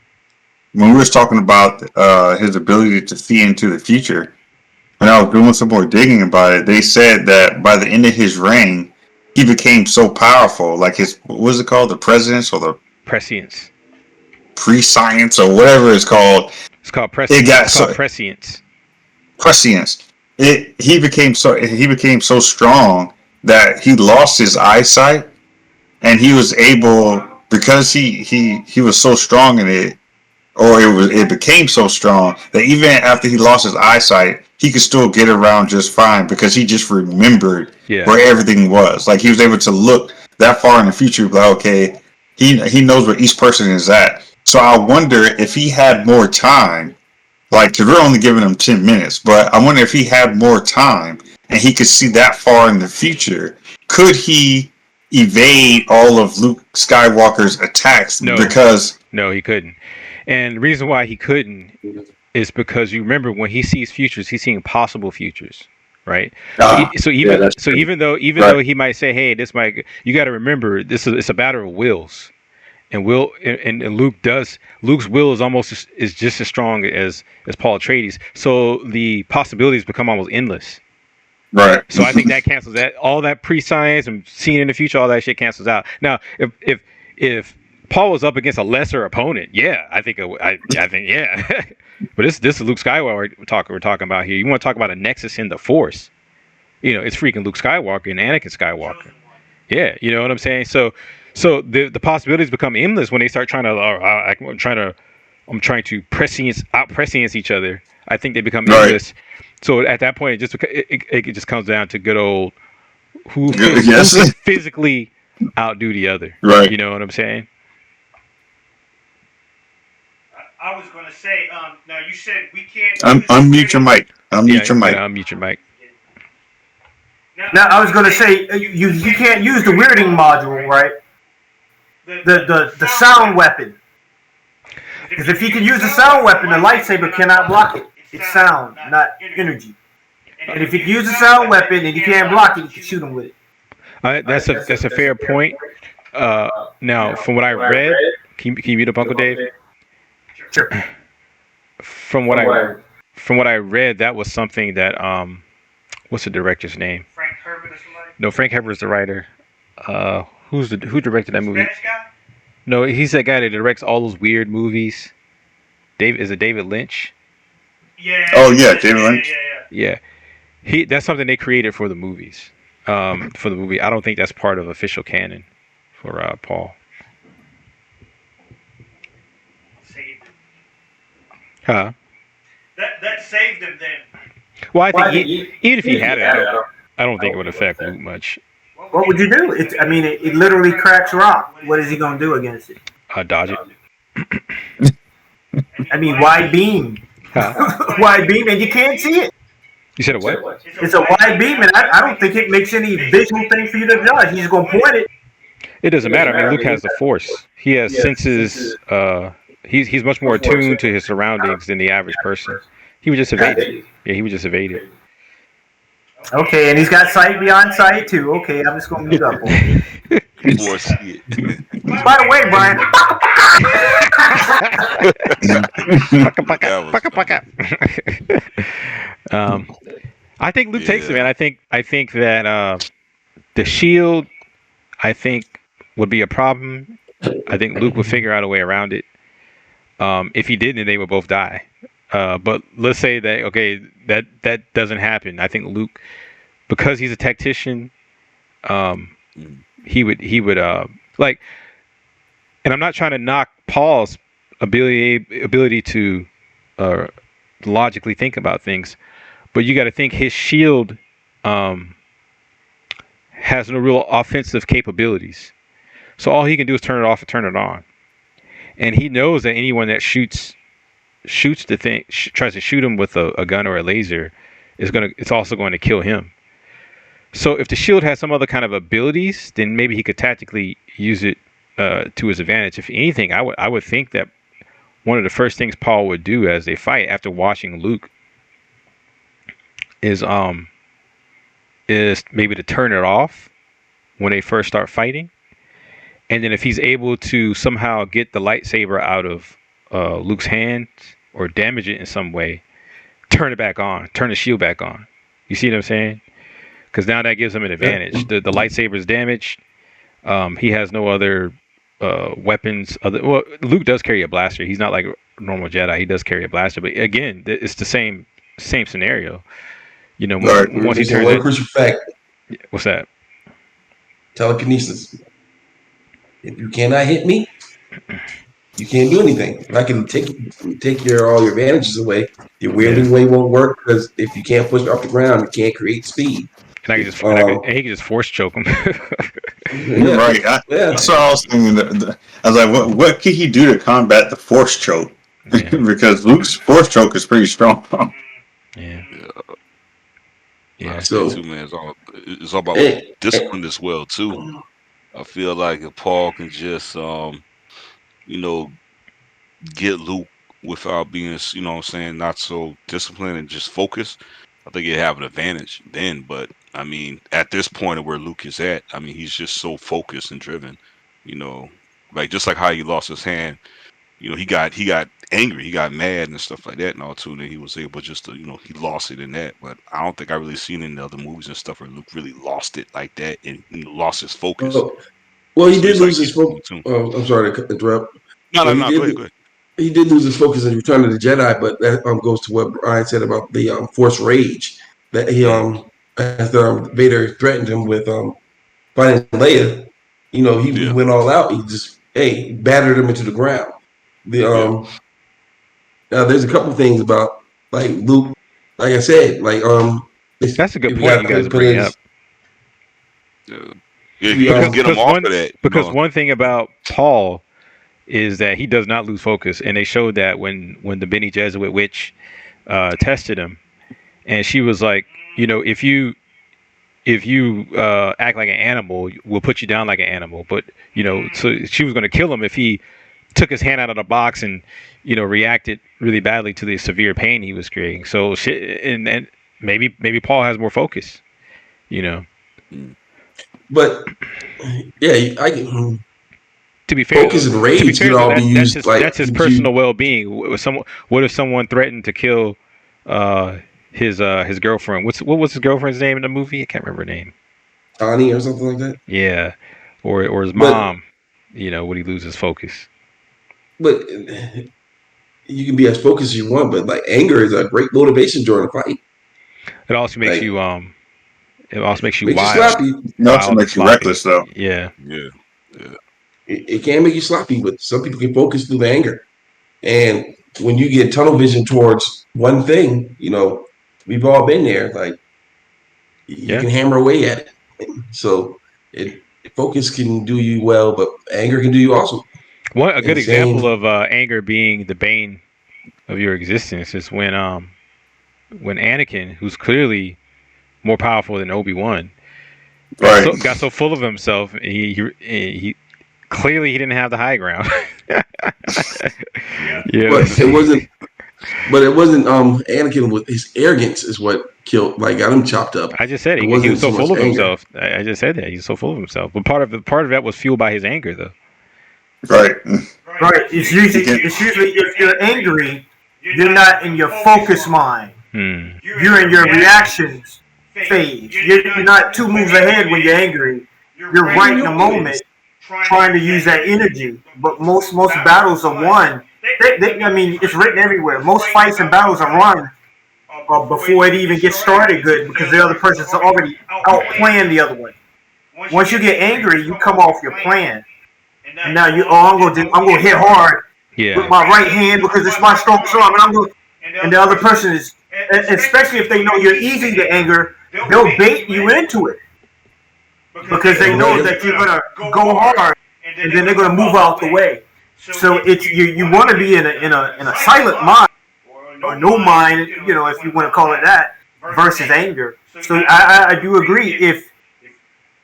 we was talking about his ability to see into the future, when I was doing some more digging about it, they said that by the end of his reign, he became so powerful, like what was it called, the prescience or the prescience, prescience or whatever it's called. It's called prescience. It's called prescience. Prescience. He became so strong that he lost his eyesight, and he was able, because he was so strong in it, or it became so strong that even after he lost his eyesight, he could still get around just fine because he just remembered where everything was. Like, he was able to look that far in the future, like, okay, he knows where each person is at. So I wonder if he had more time, like, because we're only giving him 10 minutes, but I wonder if he had more time and he could see that far in the future, could he evade all of Luke Skywalker's attacks? No, he couldn't. And the reason why he couldn't is because you remember when he sees futures, he's seeing possible futures, right? Even though he might say, "Hey, this might," you got to remember it's a battle of wills, and Luke's will is just as strong as Paul Atreides. So the possibilities become almost endless. Right. So I think that cancels that. All that prescience and seeing in the future, all that shit cancels out. Now, if Paul was up against a lesser opponent, I think yeah. But this is Luke Skywalker we're talking about here. You want to talk about a nexus in the Force? It's freaking Luke Skywalker and Anakin Skywalker. Yeah, you know what I'm saying. So the possibilities become endless when they start trying to I'm trying to prescience each other. I think they become endless. So at that point, it just comes down to good old who can physically outdo the other. Right. You know what I'm saying? I was going to say, now you said we can't... Unmute your mic. Unmute your mic. Unmute your mic. Now, I was going to say, you can't use the weirding module, right? The sound weapon. Because if you can use the sound weapon, the lightsaber cannot block it. It's sound, not energy. And if you use the sound weapon and you can't block it, you can shoot him with it. That's a fair point. Now, from what I read... Can you mute up, Uncle Dave? Sure. From what I read, that was something that what's the director's name? Frank Herbert is the writer. No, Frank Herbert is the writer. Who directed that movie? No, he's that guy that directs all those weird movies. Is it David Lynch? Yeah. Oh yeah, David Lynch. Yeah. That's something they created for the movies. For the movie, I don't think that's part of official canon for Paul. Huh? That saved him then. Well, I think even if he had it, I don't think it would affect Luke much. What would you do? It literally cracks rock. What is he going to do against it? Dodge it. Wide beam. Huh? Wide beam, and you can't see it. You said a what? It's a wide beam, and I don't think it makes any visual thing for you to judge. He's going to point it. It doesn't matter. Luke has the Force. He has senses. He's much more attuned to his surroundings than the average person. He would just evade it. Yeah, he would just evade it. Okay, and he's got sight beyond sight too. Okay, I'm just going to mute up. By the way, Brian. I think Luke takes it, man. I think that the shield, would be a problem. I think Luke would figure out a way around it. If he didn't, they would both die. But let's say that that doesn't happen. I think Luke, because he's a tactician, he would like. And I'm not trying to knock Paul's ability to logically think about things, but you got to think his shield has no real offensive capabilities. So all he can do is turn it off and turn it on. And he knows that anyone that shoots the thing, tries to shoot him with a gun or a laser, it's also going to kill him. So if the shield has some other kind of abilities, then maybe he could tactically use it to his advantage. If anything, I would think that one of the first things Paul would do as they fight after watching Luke is maybe to turn it off when they first start fighting. And then if he's able to somehow get the lightsaber out of Luke's hands or damage it in some way, turn it back on, turn the shield back on. You see what I'm saying? Because now that gives him an advantage. The lightsaber is damaged. He has no other weapons. Well, Luke does carry a blaster. He's not like a normal Jedi. He does carry a blaster. But again, it's the same scenario. You know, once he turns it. Crucial fact. What's that? Telekinesis. If you cannot hit me, you can't do anything. If I can take all your advantages away, your wielding way won't work because if you can't push it off the ground, you can't create speed. And he can just force choke him. You're right. I saw. I was thinking I was like, what could he do to combat the force choke? Yeah. Because Luke's force choke is pretty strong. Yeah. So too, man, it's all about discipline as well too. I feel like if Paul can just get Luke without being, not so disciplined and just focus, I think he'd have an advantage then. But I mean, at this point of where Luke is at, I mean, he's just so focused and driven, like just like how he lost his hand, he got angry, he got mad and stuff like that and all too, and then he was able just to, he lost it in that. But I don't think I really seen in the other movies and stuff where Luke really lost it like that and lost his focus. Well, he did lose his focus. Oh, I'm sorry to interrupt. No, go ahead. He did lose his focus in Return of the Jedi, but that goes to what Brian said about the Force rage that he after Vader threatened him with finding Leia. He went all out. He just battered him into the ground. There's a couple things about like Luke. Like I said, that's a good point you guys bring up. Get him off of that. Because one thing about Paul is that he does not lose focus, and they showed that when the Bene Gesserit witch tested him, and she was like, if you act like an animal, we'll put you down like an animal. But so she was going to kill him if he took his hand out of the box and reacted really badly to the severe pain he was creating. So and maybe Paul has more focus, But I can. To be fair, focus and rage can all be used. That's his personal well-being. What if someone threatened to kill his girlfriend? What was his girlfriend's name in the movie? I can't remember her name. Annie or something like that. Yeah, or his mom. Would he lose his focus? But you can be as focused as you want, but like anger is a great motivation during a fight. It also makes you It also makes you wild. sloppy. It also makes you reckless, though. Yeah. It can make you sloppy, but some people can focus through the anger. And when you get tunnel vision towards one thing, we've all been there. Like you can hammer away at it. So focus can do you well, but anger can do you also. A good example of anger being the bane of your existence is when Anakin, who's clearly more powerful than Obi-Wan, got so full of himself, he clearly he didn't have the high ground. But it wasn't Anakin with his arrogance is what got him chopped up. I just said he was so full of himself. I just said that he was so full of himself. But part of that was fueled by his anger, though. Right. It's usually if you're angry, you're not in your focus mind. You're in your reactions phase. You're not 2 moves ahead when you're angry. You're right in the moment, trying to use that energy. But most battles are won. I mean, it's written everywhere. Most fights and battles are won before it even gets started good because the other person's already outplanned the other one. Once you get angry, you come off your plan. And now I'm gonna hit hard with my right hand because it's my strong arm, and the other person is, especially if they know you're easy to anger, they'll bait you into it. because they know that you're gonna go hard, and then they're gonna move out the way. So it's you want to be in a silent mind or no mind, you know, if you want to call it that, versus anger. So I do agree.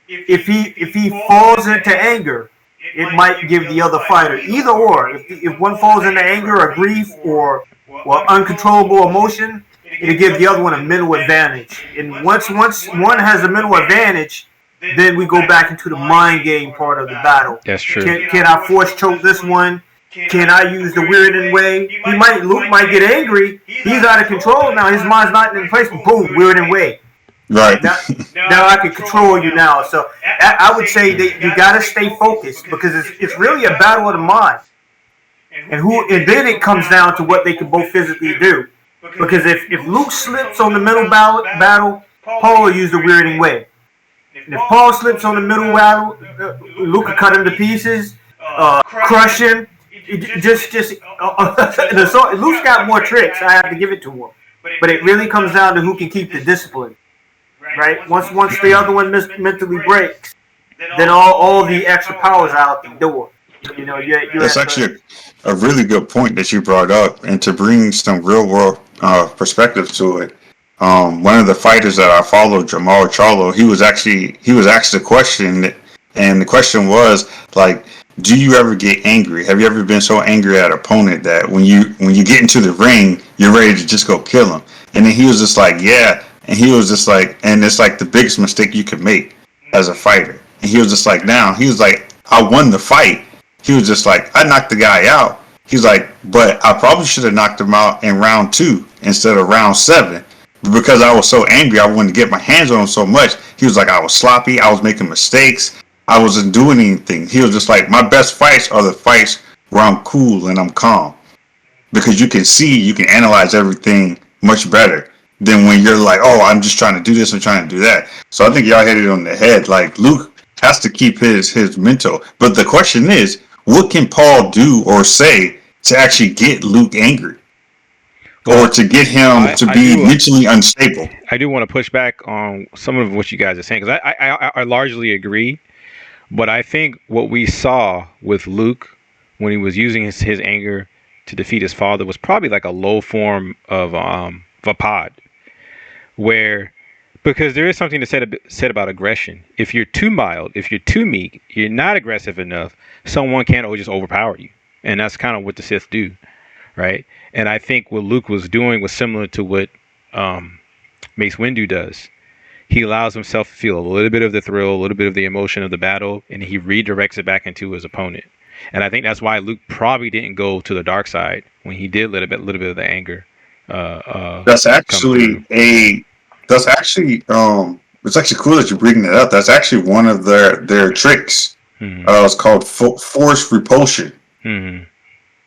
If he falls into anger, it might give the other fighter either or. If one falls into anger or grief or uncontrollable emotion, it'll give the other one a mental advantage. And once one has a mental advantage, then we go back into the mind game part of the battle. That's true. Can I force choke this one? Can I use the weirding way? Luke might get angry. He's out of control now. His mind's not in place. Boom, weirding way. Right. Now I can control you now. So I would say that you got to stay focused because it's really a battle of the mind. And then it comes down to what they can both physically do. Because if Luke slips on the middle battle, Paul will use the weirding way. And if Paul slips on the middle battle, Luke will cut him to pieces, crush him. Luke's got more tricks. I have to give it to him. But it really comes down to who can keep the discipline. Right? Once the other one mentally breaks, then all the extra powers are out the door. You know, that's actually a really good point that you brought up, and to bring some real world perspective to it. One of the fighters that I followed, Jamal Charlo, he was asked a question, and the question was like, do you ever get angry? Have you ever been so angry at an opponent that when you get into the ring, you're ready to just go kill him? And then he was just like, yeah. And he was just like, and it's like the biggest mistake you could make as a fighter. And he was just like, I won the fight. He was just like, I knocked the guy out. He's like, but I probably should have knocked him out in round 2 instead of round 7. But because I was so angry, I wanted to get my hands on him so much. He was like, I was sloppy. I was making mistakes. I wasn't doing anything. He was just like, my best fights are the fights where I'm cool and I'm calm. Because you can analyze everything much better than when you're like, oh, I'm just trying to do this, I'm trying to do that. So I think y'all hit it on the head. Like, Luke has to keep his mental. But the question is, what can Paul do or say to actually get Luke angry? Or to get him to be mentally unstable? I do want to push back on some of what you guys are saying, because I largely agree. But I think what we saw with Luke when he was using his anger to defeat his father was probably like a low form of vapad, where, because there is something to said about aggression. If you're too mild, if you're too meek, you're not aggressive enough, someone can just overpower you. And that's kind of what the Sith do, right? And I think what Luke was doing was similar to what Mace Windu does. He allows himself to feel a little bit of the thrill, a little bit of the emotion of the battle, and he redirects it back into his opponent. And I think that's why Luke probably didn't go to the dark side when he did let a little bit of the anger. It's actually cool that you're bringing that up. That's actually one of their tricks. Mm-hmm. It's called force repulsion. Mm-hmm.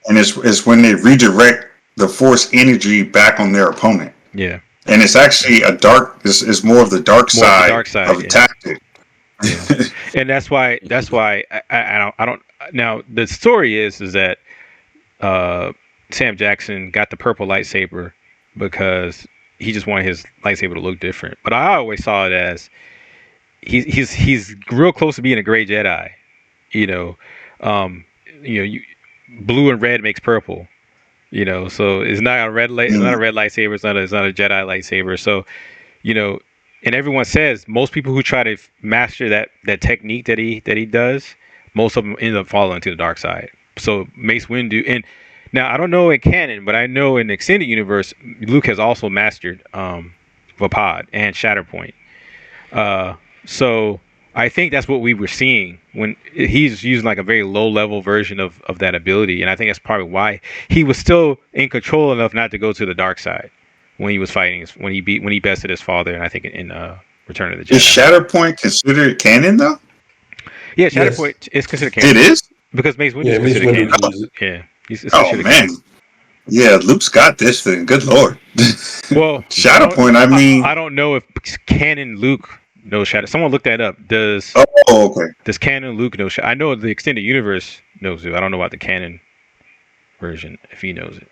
And it's when they redirect the force energy back on their opponent. Yeah. And it's actually it's more of the dark side of the tactic. Yeah. And that's why I don't. Now the story is that Sam Jackson got the purple lightsaber because he just wanted his lightsaber to look different. But I always saw it as he's real close to being a gray Jedi. Blue and red makes purple. So it's not a red it's not a red lightsaber. It's not a Jedi lightsaber. So, and everyone says most people who try to master that technique that he does, most of them end up falling to the dark side. So Mace Windu, and now I don't know in canon, but I know in the extended universe, Luke has also mastered Vapad and Shatterpoint. So I think that's what we were seeing when he's using like a very low level version of that ability, and I think that's probably why he was still in control enough not to go to the dark side when he was fighting, when he bested his father, and I think in Return of the Jedi. Is Shatterpoint considered canon though? Yeah, Shatterpoint is considered canon. It is because Mace Windu is considered canon. Yeah, he's considered man. Canon. Yeah, Luke's got this thing. Good lord. Well, Shatterpoint. I don't know if canon Luke knows Shatter. Someone look that up. Does canon Luke know Shatter? I know the extended universe knows it. I don't know about the canon version if he knows it.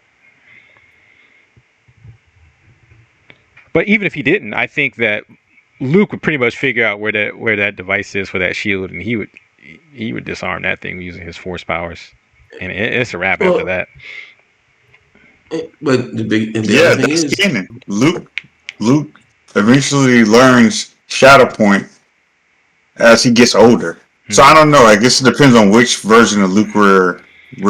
But even if he didn't, I think that Luke would pretty much figure out where that device is for that shield, and he would disarm that thing using his force powers, and it's a wrap after that. But the other thing is, canon. Luke eventually learns Shadow Point as he gets older. So I don't know. I guess it depends on which version of Luke we're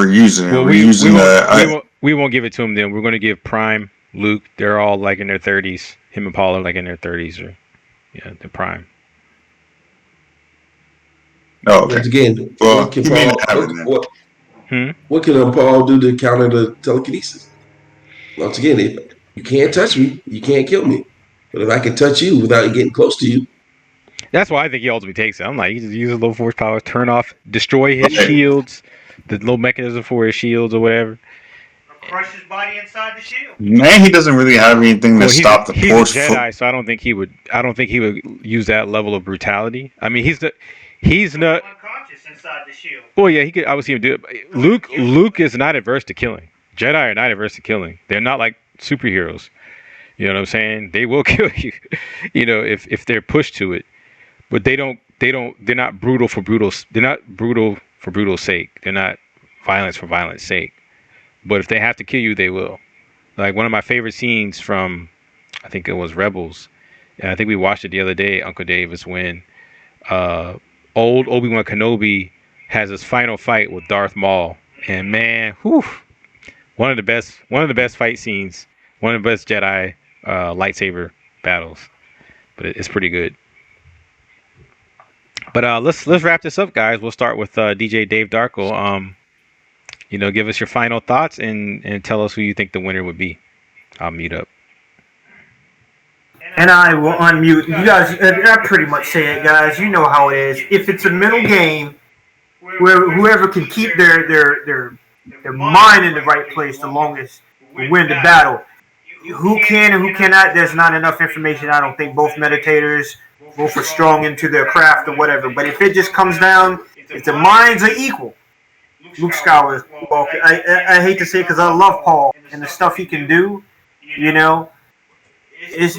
using. Well, we won't give it to him then. We're going to give Prime Luke. They're all like in their 30s. Him and Paul are like in their 30s, or the Prime. Oh, okay. Once again, what can Paul do to counter the telekinesis? Once again, you can't touch me, you can't kill me. But if I can touch you without getting close to you, that's why I think he ultimately takes it. I'm like, he just uses low force power, turn off, destroy his shields, the little mechanism for his shields or whatever. Crush his body inside the shield. Man, he doesn't really have anything to stop the force. He's a Jedi, so I don't think he would use that level of brutality. I mean, he's not unconscious inside the shield. Well, yeah, he could obviously do it. Luke is not adverse to killing. Jedi are not adverse to killing. They're not like superheroes. You know what I'm saying? They will kill you, if they're pushed to it. But they're not brutal for brutal. They're not brutal for brutal sake. They're not violence for violence sake. But if they have to kill you, they will. Like one of my favorite scenes from, I think it was Rebels, and I think we watched it the other day, Uncle Dave, is when old Obi-Wan Kenobi has his final fight with Darth Maul, and man, one of the best fight scenes, one of the best Jedi lightsaber battles. But it's pretty good. But let's wrap this up, guys. We'll start with DJ Dave Darko. Give us your final thoughts and tell us who you think the winner would be. I'll mute up. And I will unmute. You guys, I pretty much say it, guys. You know how it is. If it's a mental game where whoever can keep their mind in the right place the longest will win the battle. Who can and who cannot, there's not enough information. I don't think both meditators both are strong into their craft or whatever. But if it just comes down, if the minds are equal, Luke Skywalker. I hate to say it because I love Paul and the stuff he can do.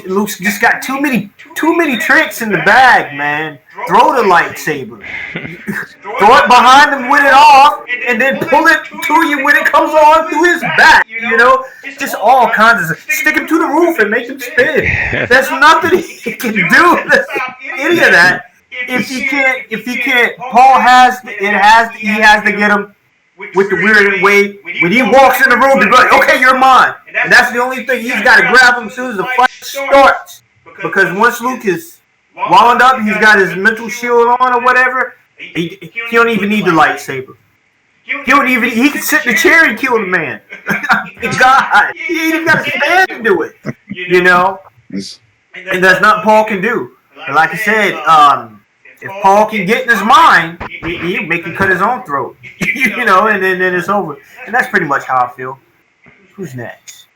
Luke's just got too many tricks in the bag, man. Throw the lightsaber, throw it behind him with it off, and then pull it to you when it comes on through his back. Just all kinds of stuff. Stick him to the roof and make him spin. There's nothing he can do. Any of that. If he can't, Paul he has to get him with the weird way. When he walks in the room, he's like, okay, you're mine. And that's the only thing. He's got to grab him as soon as the fight starts. Because once Luke is wound up, he's got his mental shield on or whatever, he don't even need the lightsaber. He can sit in the chair and kill the man. God, he ain't even got to stand to do it. And that's not Paul can do. But like I said, if Paul can get in his mind, he'll make him cut his own throat. And then it's over. And that's pretty much how I feel. Who's next?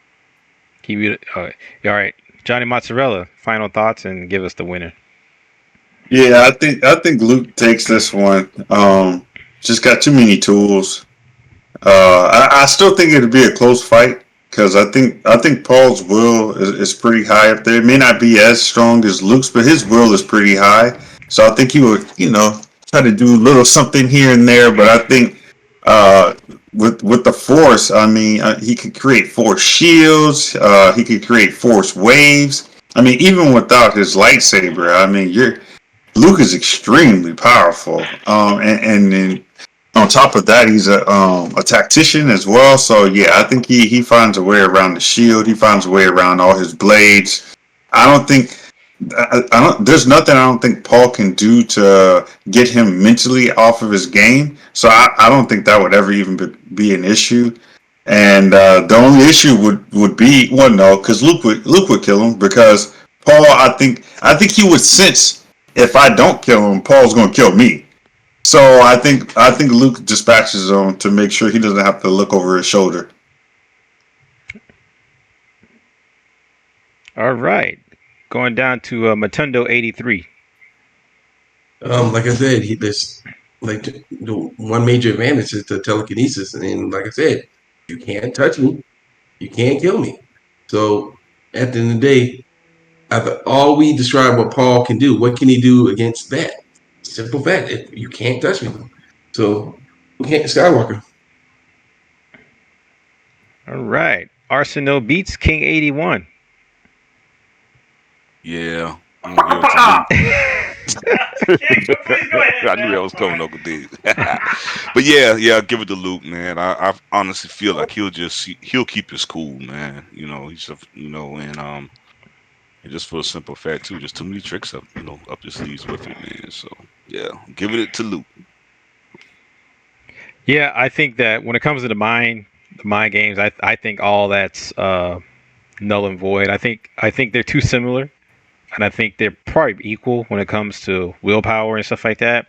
All right. Johnny Mozzarella, final thoughts and give us the winner. Yeah, I think Luke takes this one. Just got too many tools. I still think it'd be a close fight because I think Paul's will is pretty high up there. It may not be as strong as Luke's, but his will is pretty high. So I think he would, try to do a little something here and there. But I think with the Force, I mean, he could create Force shields. He could create Force waves. I mean, even without his lightsaber, I mean, Luke is extremely powerful. And on top of that, he's a tactician as well. So yeah, I think he finds a way around the shield. He finds a way around all his blades. There's nothing I don't think Paul can do to get him mentally off of his game. So I don't think that would ever even be an issue. And the only issue would be, well, no, because Luke would kill him, because Paul, I think he would sense if I don't kill him, Paul's going to kill me. So I think Luke dispatches him to make sure he doesn't have to look over his shoulder. All right. Going down to Matundo 83. Like I said, the one major advantage is the telekinesis, and like I said, you can't touch me, you can't kill me. So at the end of the day, After all we describe what Paul can do, what can he do against that? Simple fact: you can't touch me. So we can't Skywalker. All right, Arsenal beats King 81. Yeah. I'm gonna give it to Luke. I knew that was coming, Uncle Dave. But yeah, give it to Luke, man. I honestly feel like he'll keep his cool, man. You know, and just for a simple fact too, just too many tricks up your sleeves with it, man. So yeah, giving it to Luke. Yeah, I think that when it comes to the mind games, I think all that's null and void. I think they're too similar. And I think they're probably equal when it comes to willpower and stuff like that.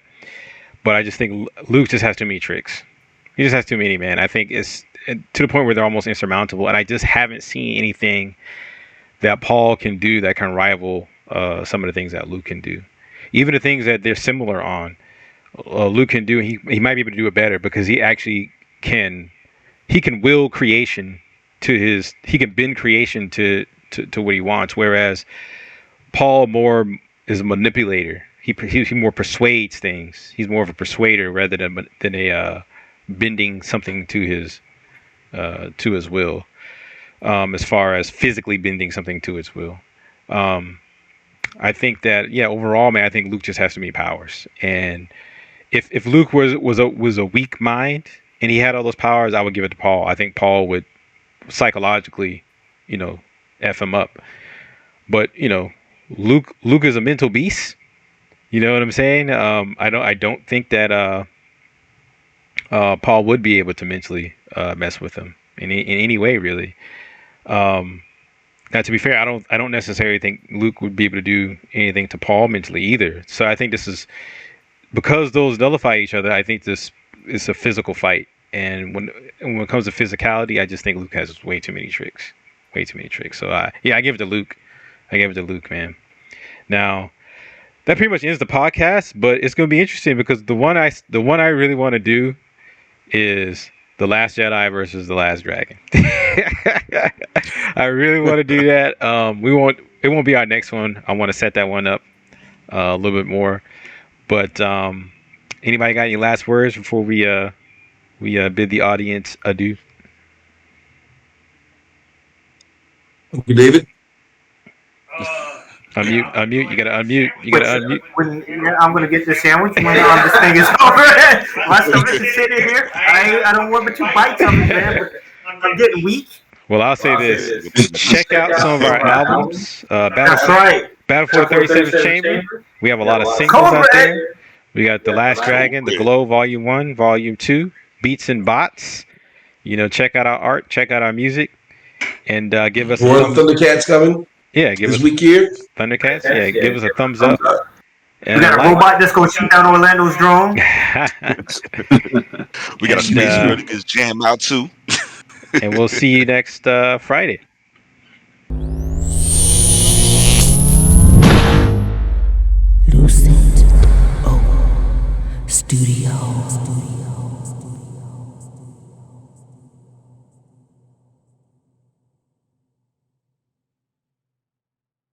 But I just think Luke just has too many tricks. He just has too many, man. I think it's to the point where they're almost insurmountable. And I just haven't seen anything that Paul can do that can rival some of the things that Luke can do. Even the things that they're similar on, Luke can do. He might be able to do it better because he actually can. He can will creation to his. He can bend creation to what he wants. Whereas Paul more is a manipulator. He more persuades things. He's more of a persuader rather than a bending something to his will. As far as physically bending something to its will, I think that overall, man, I think Luke just has too many powers. And if Luke was a weak mind and he had all those powers, I would give it to Paul. I think Paul would psychologically, f him up. But Luke is a mental beast. You know what I'm saying? I don't think that Paul would be able to mentally mess with him in any way, really. Now, to be fair, I don't necessarily think Luke would be able to do anything to Paul mentally either. So I think this is because those nullify each other. I think this is a physical fight, and when it comes to physicality, I just think Luke has way too many tricks. So I give it to Luke. I gave it to Luke, man. Now, that pretty much ends the podcast, but it's going to be interesting because the one I really want to do is The Last Jedi versus The Last Dragon. I really want to do that. It won't be our next one. I want to set that one up a little bit more. But anybody got any last words before we bid the audience adieu? Thank you, David. Unmute. You gotta unmute. I'm gonna get the sandwich when this thing is over. My stomach is sitting here. I don't want but 2 bites of it, man. But I'm getting weak. Well, I'll say this. Check out some of our albums. That's right. Battle for the 37th Chamber. We have a lot of singles out there. We got The Last Dragon, The Glow, Volume 1, Volume 2, Beats and Bots. Check out our art, check out our music, and give us more Thundercats coming. Yeah, give this us week here. Thundercats. Yeah, give us a thumbs up. We got a robot that's gonna shoot down Orlando's drone. We got a space really good jam out too. And we'll see you next Friday. Lucent Studio.